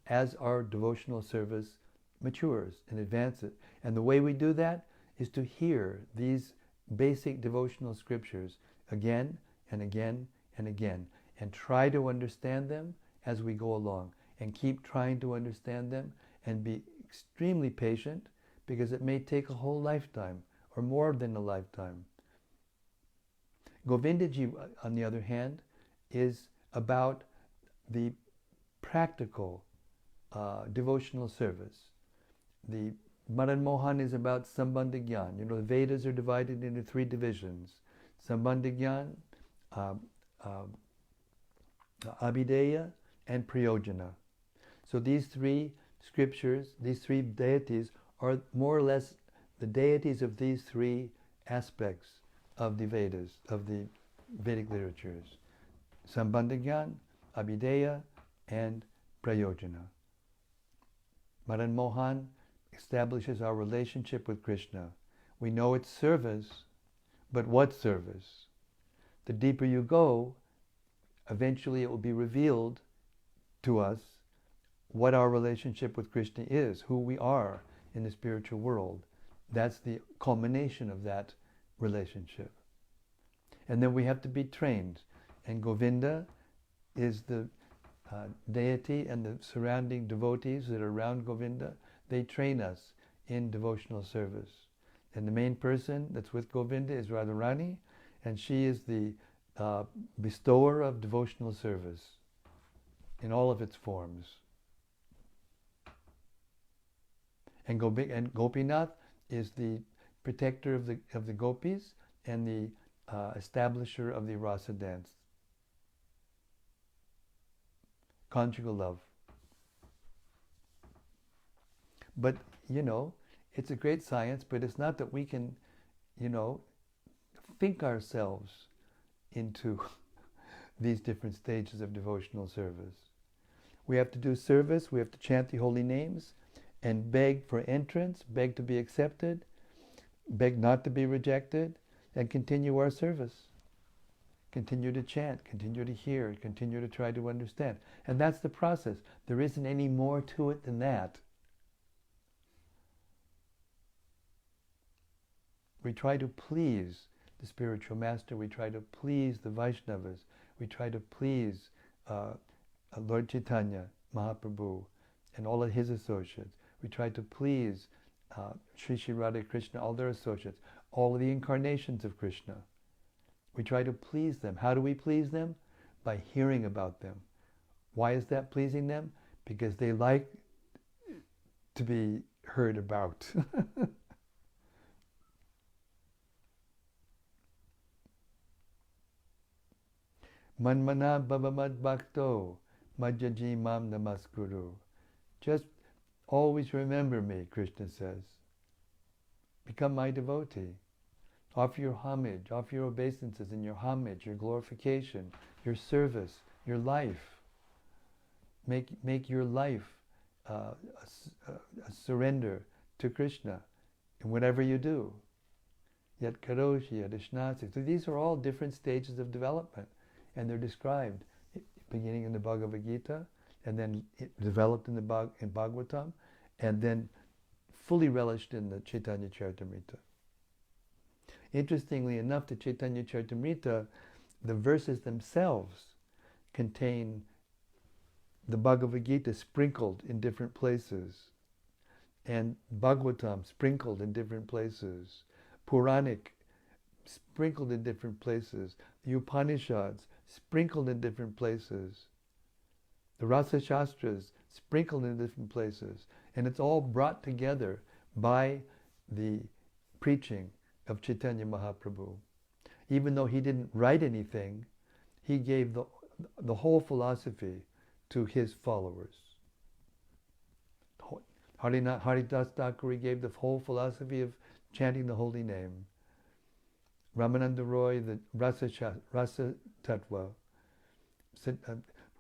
as our devotional service matures and advances. And the way we do that is to hear these basic devotional scriptures again and again and again, and try to understand them as we go along, and keep trying to understand them, and be extremely patient, because it may take a whole lifetime or more than a lifetime. Govindaji, on the other hand, is about the practical devotional service. The Madan Mohan is about Sambandha Gyan. The Vedas are divided into three divisions: Sambandha Gyan, Abhideya, and Prayojana. So these three scriptures, these three deities, are more or less the deities of these three aspects of the Vedas, of the Vedic literatures: Sambandha Gyan, Abhideya, and prayojana. Madan Mohan establishes our relationship with Krishna. We know it's service, but what service? The deeper you go, eventually it will be revealed to us what our relationship with Krishna is, who we are in the spiritual world. That's the culmination of that relationship. And then we have to be trained. And Govinda is the deity, and the surrounding devotees that are around Govinda, they train us in devotional service. And the main person that's with Govinda is Radharani, and she is the bestower of devotional service in all of its forms. And Gopinath is the protector of the gopis and the establisher of the rasa dance. Conjugal love. But, it's a great science, but it's not that we can, think ourselves into these different stages of devotional service. We have to do service, we have to chant the holy names, and beg for entrance, beg to be accepted, beg not to be rejected, and continue our service. Continue to chant, continue to hear, continue to try to understand. And that's the process. There isn't any more to it than that. We try to please the spiritual master, we try to please the Vaishnavas, we try to please Lord Chaitanya, Mahaprabhu, and all of his associates. We try to please Sri Sri Radha Krishna, all their associates, all of the incarnations of Krishna. We try to please them. How do we please them? By hearing about them. Why is that pleasing them? Because they like to be heard about. Manmana bhavamad bhakto madhyaji mam namaskuru. Just always remember me, Krishna says. Become my devotee. Offer your homage, offer your obeisances and your homage, your glorification, your service, your life. Make your life a surrender to Krishna in whatever you do. Yat karoshi, yat ishnasi. So these are all different stages of development, and they're described beginning in the Bhagavad Gita, and then developed in the Bhagavatam, and then fully relished in the Caitanya-caritämrta. Interestingly enough, the Caitanya-caritämrta, the verses themselves contain the Bhagavad Gita sprinkled in different places, and Bhagavatam sprinkled in different places, Puranic sprinkled in different places, the Upanishads sprinkled in different places, the Rasa Shastras sprinkled in different places, and it's all brought together by the preaching of Chaitanya Mahaprabhu. Even though he didn't write anything, he gave the whole philosophy to his followers. Haridas Thakuri gave the whole philosophy of chanting the holy name. Ramananda Roy, the Rasa Tattva.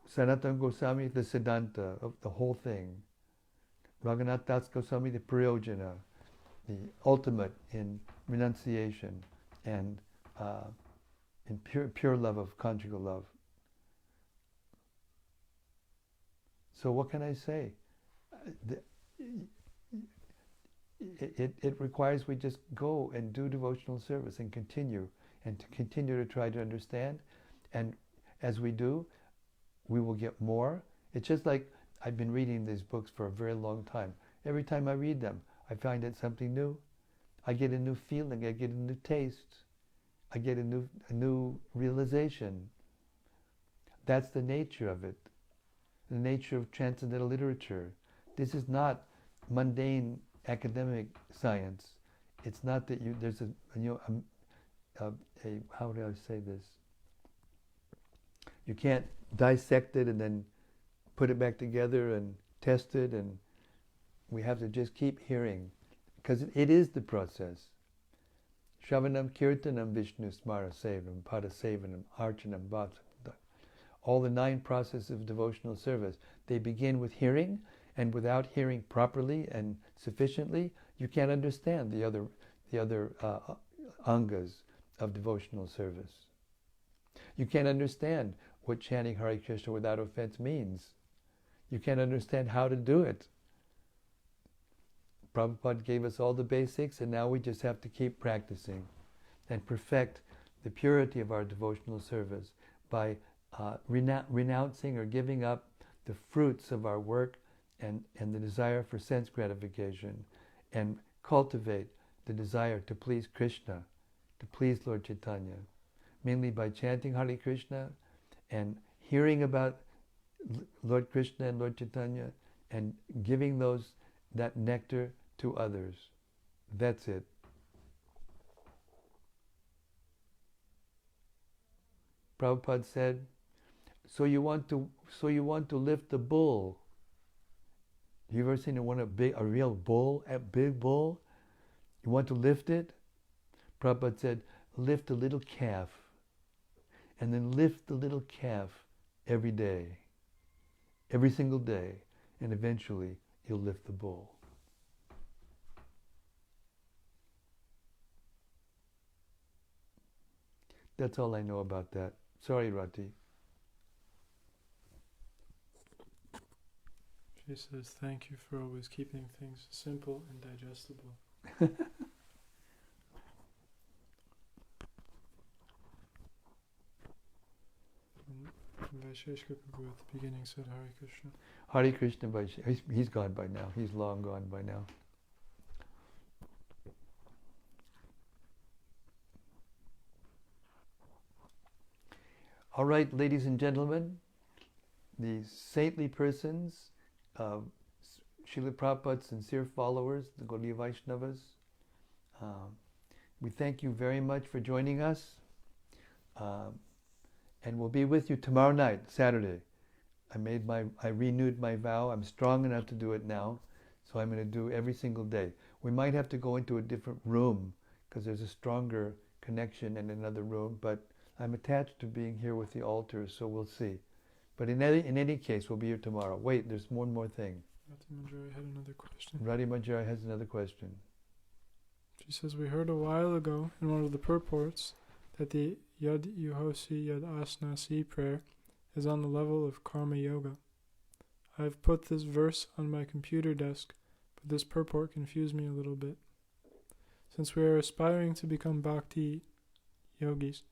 Sanatana Goswami, the Siddhanta of the whole thing. Raghunath Das Goswami, the Prayojana, the ultimate in renunciation and in pure love of conjugal love. So what can I say? It requires we just go and do devotional service and continue to try to understand. And as we do, we will get more. It's just like I've been reading these books for a very long time. Every time I read them, I find it something new. I get a new feeling, I get a new taste, I get a new realization. That's the nature of it, the nature of transcendental literature. This is not mundane academic science. It's not that there's how do I say this? You can't dissect it and then put it back together and test it, and we have to just keep hearing, because it is the process. Shravanam Kirtanam Vishnu Smara Sevanam Pada Sevanam Archanam Bhaktam. all the 9 processes of devotional service. They begin with hearing, and without hearing properly and sufficiently, you can't understand the other angas of devotional service. You can't understand what chanting Hare Krishna without offense means. You can't understand how to do it. Prabhupada gave us all the basics, and now we just have to keep practicing and perfect the purity of our devotional service by renouncing or giving up the fruits of our work and the desire for sense gratification, and cultivate the desire to please Krishna, to please Lord Chaitanya, mainly by chanting Hare Krishna and hearing about Lord Krishna and Lord Chaitanya and giving that nectar to others. That's it. Prabhupada said, so you want to lift the bull. You ever seen a real bull, a big bull? You want to lift it? Prabhupada said, lift a little calf, and then lift the little calf every day, every single day, and eventually you'll lift the bull. That's all I know about that. Sorry, Rati. She says, thank you for always keeping things simple and digestible. Vaisheshika Prabhu at the beginning said Hare Krishna. Hare Krishna Vaisheshika. He's gone by now. He's long gone by now. All right, ladies and gentlemen, the saintly persons, Srila Prabhupada's sincere followers, the Gaudiya Vaishnavas, we thank you very much for joining us, and we'll be with you tomorrow night, Saturday. I renewed my vow. I'm strong enough to do it now, so I'm going to do every single day. We might have to go into a different room because there's a stronger connection in another room, but I'm attached to being here with the altars, so we'll see. But in any case, we'll be here tomorrow. Wait, there's one more thing. Rati Manjari had another question. Rati Manjari has another question. She says, we heard a while ago in one of the purports that the Yad Yuhosi Yad Asnasi prayer is on the level of Karma Yoga. I've put this verse on my computer desk, but this purport confused me a little bit. Since we are aspiring to become bhakti yogis,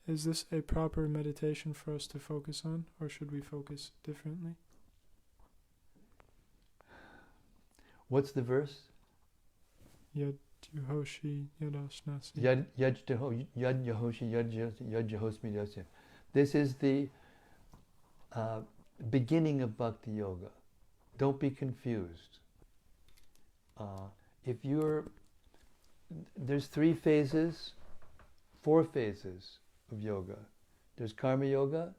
is this a proper meditation for us to focus on, or should we focus differently? What's the verse? Yad Yuhoshi Yad Asnasi. Yad Yahoshi Yad Yahosmi Yasya. This is the beginning of Bhakti Yoga. Don't be confused. There's 4 phases of yoga. There's Karma Yoga,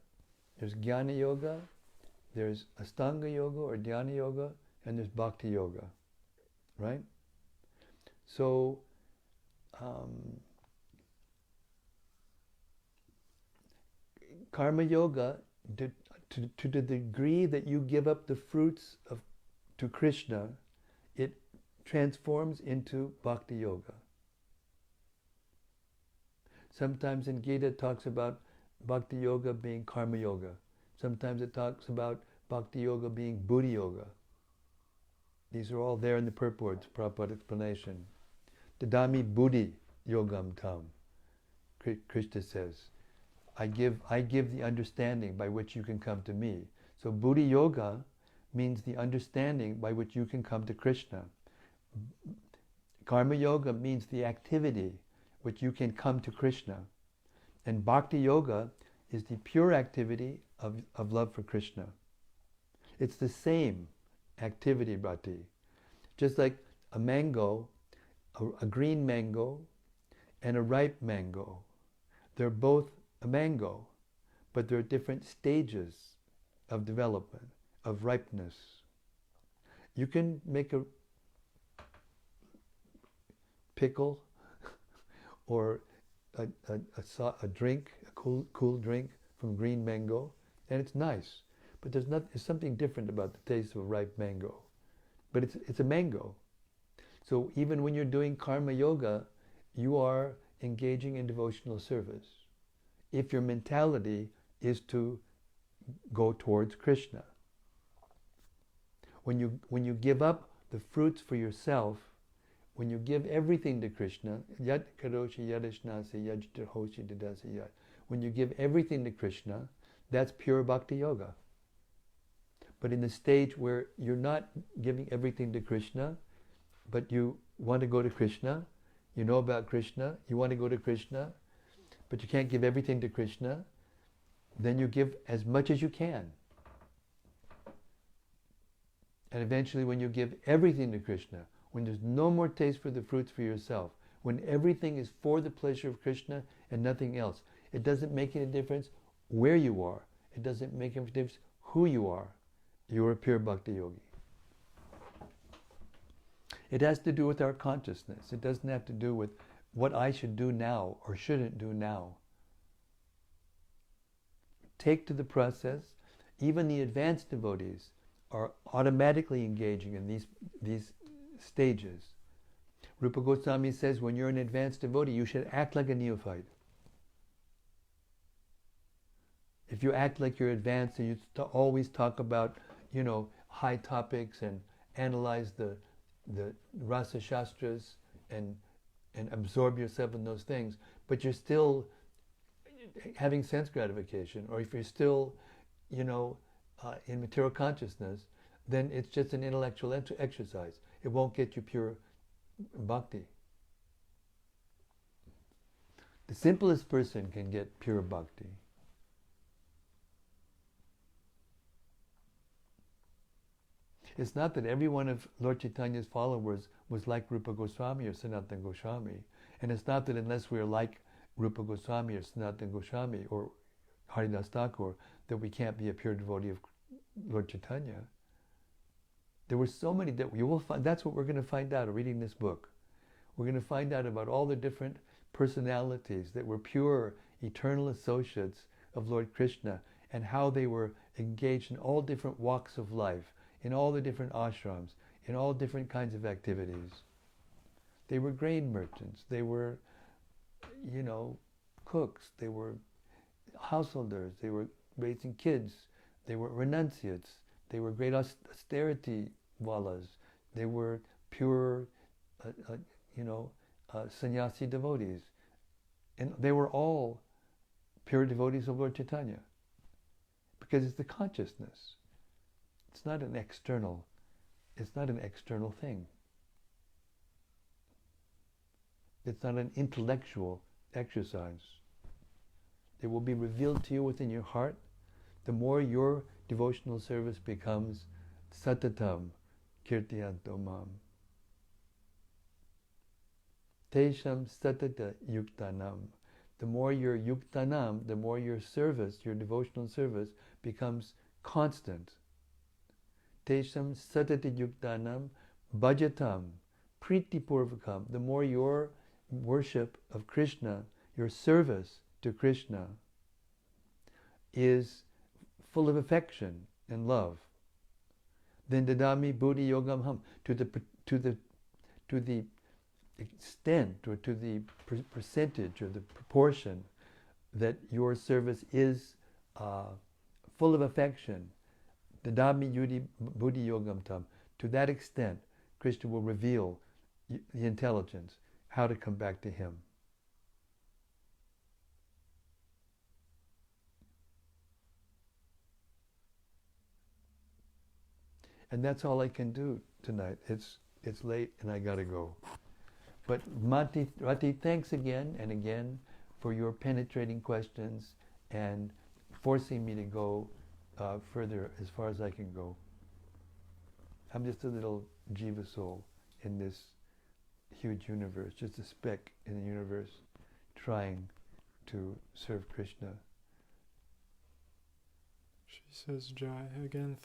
there's Jnana Yoga, there's Astanga Yoga or Dhyana Yoga, and there's Bhakti Yoga. Right? So, Karma Yoga, to the degree that you give up the fruits to Krishna, it transforms into Bhakti Yoga. Sometimes in Gita it talks about Bhakti Yoga being Karma Yoga. Sometimes it talks about Bhakti Yoga being Buddhi Yoga. These are all there in the purports, Prabhupada explanation. Dadami Buddhi Yogam Tam, Krishna says. I give the understanding by which you can come to me. So Buddhi Yoga means the understanding by which you can come to Krishna. Karma Yoga means the activity which you can come to Krishna. And Bhakti Yoga is the pure activity of love for Krishna. It's the same activity, Bhakti. Just like a mango, a green mango and a ripe mango. They're both a mango, but there are different stages of development, of ripeness. You can make a pickle or a drink, a cool drink from green mango, and it's nice. But there's something different about the taste of a ripe mango. But it's a mango. So even when you're doing karma yoga, you are engaging in devotional service. If your mentality is to go towards Krishna. When you give up the fruits for yourself, when you give everything to Krishna, yat karoshi yadashnasi yajtahoshi dadasi yat. When you give everything to Krishna, that's pure bhakti yoga. But in the stage where you're not giving everything to Krishna, but you want to go to Krishna, you know about Krishna, you want to go to Krishna, but you can't give everything to Krishna, then you give as much as you can. And eventually when you give everything to Krishna, when there's no more taste for the fruits for yourself, when everything is for the pleasure of Krishna and nothing else, it doesn't make any difference where you are. It doesn't make any difference who you are. You're a pure bhakti yogi. It has to do with our consciousness. It doesn't have to do with what I should do now or shouldn't do now. Take to the process. Even the advanced devotees are automatically engaging in these stages. Rupa Goswami says when you're an advanced devotee, you should act like a neophyte. If you act like you're advanced and you always talk about, high topics and analyze the rasa shastras and absorb yourself in those things, but you're still having sense gratification, or if you're still, in material consciousness, then it's just an intellectual exercise. It won't get you pure bhakti. The simplest person can get pure bhakti. It's not that every one of Lord Chaitanya's followers was like Rupa Goswami or Sanatana Goswami. And it's not that unless we're like Rupa Goswami or Sanatana Goswami or Haridas Thakur, that we can't be a pure devotee of Lord Chaitanya. There were so many that you will find. That's what we're going to find out reading this book. We're going to find out about all the different personalities that were pure, eternal associates of Lord Krishna, and how they were engaged in all different walks of life, in all the different ashrams, in all different kinds of activities. They were grain merchants, they were, cooks, they were householders, they were raising kids, they were renunciates, they were great austerity wallas, they were pure, sannyasi devotees. And they were all pure devotees of Lord Chaitanya. Because it's the consciousness. It's not an external thing. It's not an intellectual exercise. It will be revealed to you within your heart the more your devotional service becomes satatam kirtiyanto mam. Tesham satata yuktanam. The more your yuktanam, the more your service, your devotional service becomes constant. Tesham satati yuktanam bhajatam priti purvakam. The more your worship of Krishna, your service to Krishna is full of affection and love, then dadami buddhi yogam ham. To the extent or to the percentage or the proportion that your service is full of affection, dadami buddhi yogam tam. To that extent, Krishna will reveal the intelligence, how to come back to Him. And that's all I can do tonight. It's late and I gotta go. But Rati, thanks again and again for your penetrating questions and forcing me to go further as far as I can go. I'm just a little jiva soul in this huge universe, just a speck in the universe trying to serve Krishna. She says, Jai, again,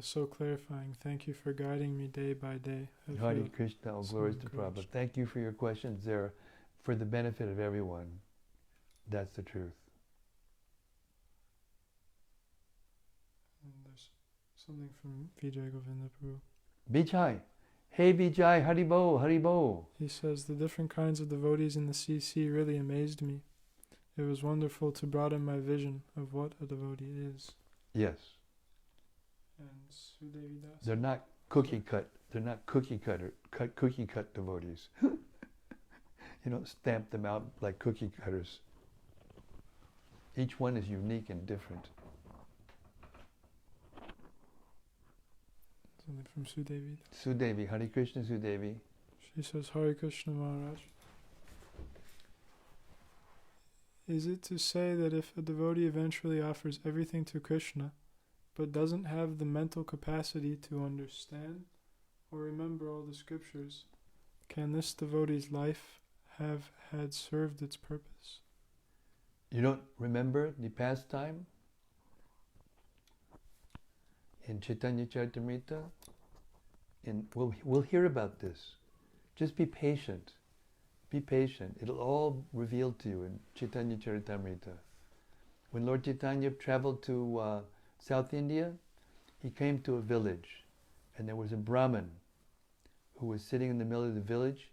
so clarifying. Thank you for guiding me day by day. Hare Krishna, all glories to Prabhupada. Thank you for your questions. They're for the benefit of everyone. That's the truth. Something from Vijay Govinda Prabhu. Vijay. Hey Vijay, Haribo, Haribo. He says, the different kinds of devotees in the CC really amazed me. It was wonderful to broaden my vision of what a devotee is. Yes. And Sudevi Das. They're not cookie cut. They're not cookie cut devotees. You don't stamp them out like cookie cutters. Each one is unique and different. Something from Sudevi. Sudevi, Hare Krishna Sudevi. She says, Hare Krishna Maharaj. Is it to say that if a devotee eventually offers everything to Krishna, but doesn't have the mental capacity to understand or remember all the scriptures, can this devotee's life have had served its purpose? You don't remember the pastime in Caitanya-caritämrta? We'll hear about this. Just be patient. Be patient. It'll all reveal to you in Caitanya-caritämrta. When Lord Chaitanya traveled to South India, he came to a village, and there was a Brahmin who was sitting in the middle of the village,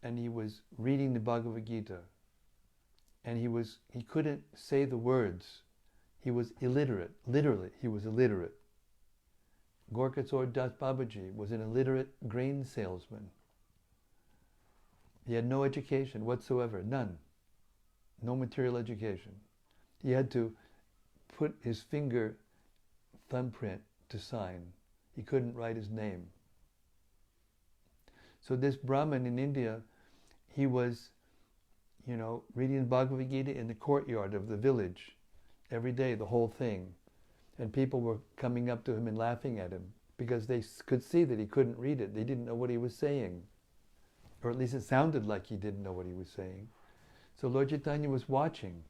and he was reading the Bhagavad Gita. And he couldn't say the words. He was illiterate. Literally, he was illiterate. Gorkasor Das Babaji was an illiterate grain salesman. He had no education whatsoever, none. No material education. He had to put his finger thumbprint to sign. He couldn't write his name. So this Brahmin in India, he was, reading the Bhagavad Gita in the courtyard of the village every day, the whole thing. And people were coming up to him and laughing at him because they could see that he couldn't read it. They didn't know what he was saying. Or at least it sounded like he didn't know what he was saying. So Lord Chaitanya was watching,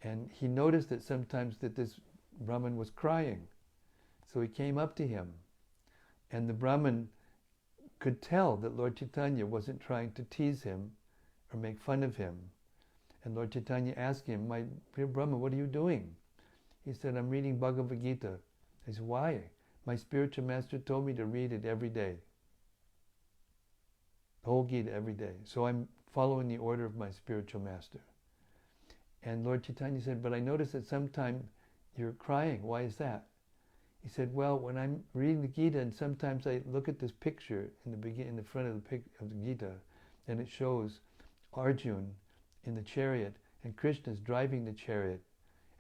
and he noticed that sometimes that this Brahmin was crying. So he came up to him, and the Brahmin could tell that Lord Chaitanya wasn't trying to tease him or make fun of him. And Lord Chaitanya asked him, "My dear Brahmin, what are you doing?" He said, "I'm reading Bhagavad Gita." I said, "Why?" "My spiritual master told me to read it every day. The whole Gita every day. So I'm following the order of my spiritual master." And Lord Chaitanya said, "But I notice that sometimes you're crying. Why is that?" He said, "Well, when I'm reading the Gita, and sometimes I look at this picture in the front of the Gita, and it shows Arjun in the chariot, and Krishna's driving the chariot.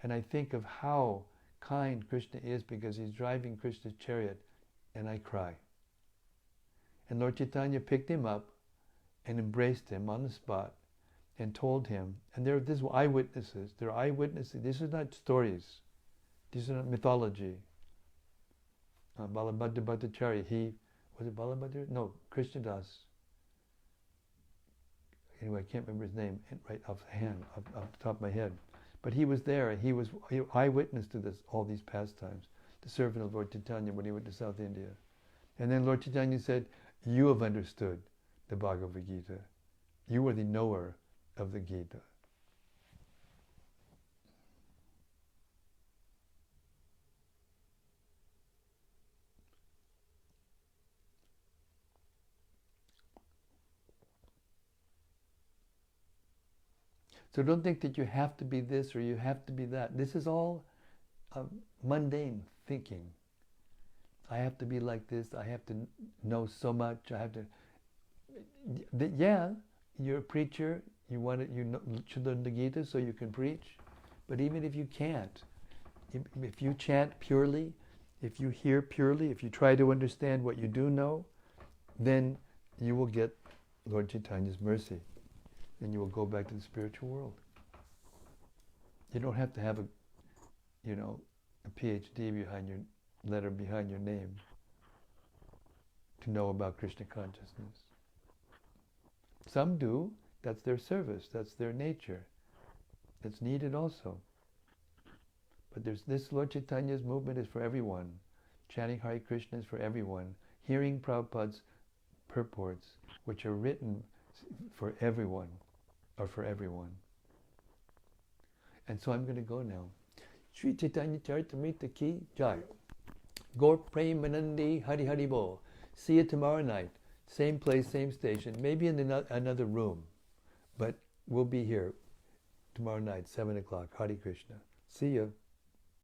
And I think of how kind Krishna is because he's driving Krishna's chariot, and I cry." And Lord Chaitanya picked him up and embraced him on the spot and told him, and these were eyewitnesses. They're eyewitnesses. This is not stories. This is not mythology. Balabhadra Bhattacharya, was it Balabhadra? No, Krishnadas. Anyway, I can't remember his name right off the top of my head. But he was there, and he was eyewitness to all these pastimes, the servant of Lord Chaitanya when he went to South India. And then Lord Chaitanya said, "You have understood the Bhagavad Gita. You are the knower of the Gita." So don't think that you have to be this or you have to be that. This is all mundane thinking. I have to be like this. I have to know so much. I have to. Yeah, you're a preacher. You should learn the Gita so you can preach. But even if you can't, if you chant purely, if you hear purely, if you try to understand what you do know, then you will get Lord Chaitanya's mercy. Then you will go back to the spiritual world. You don't have to have a PhD behind your name to know about Krishna consciousness. Some do. That's their service. That's their nature. That's needed also. But there's this Lord Chaitanya's movement is for everyone. Chanting Hare Krishna is for everyone. Hearing Prabhupada's purports, which are written for everyone, are for everyone. And so I'm going to go now. Sri Caitanya-caritämrta ki jai. Gaur Premanandi Hari Hari Bol. See you tomorrow night. Same place, same station. Maybe in another room. But we'll be here tomorrow night, 7 o'clock. Hare Krishna. See you.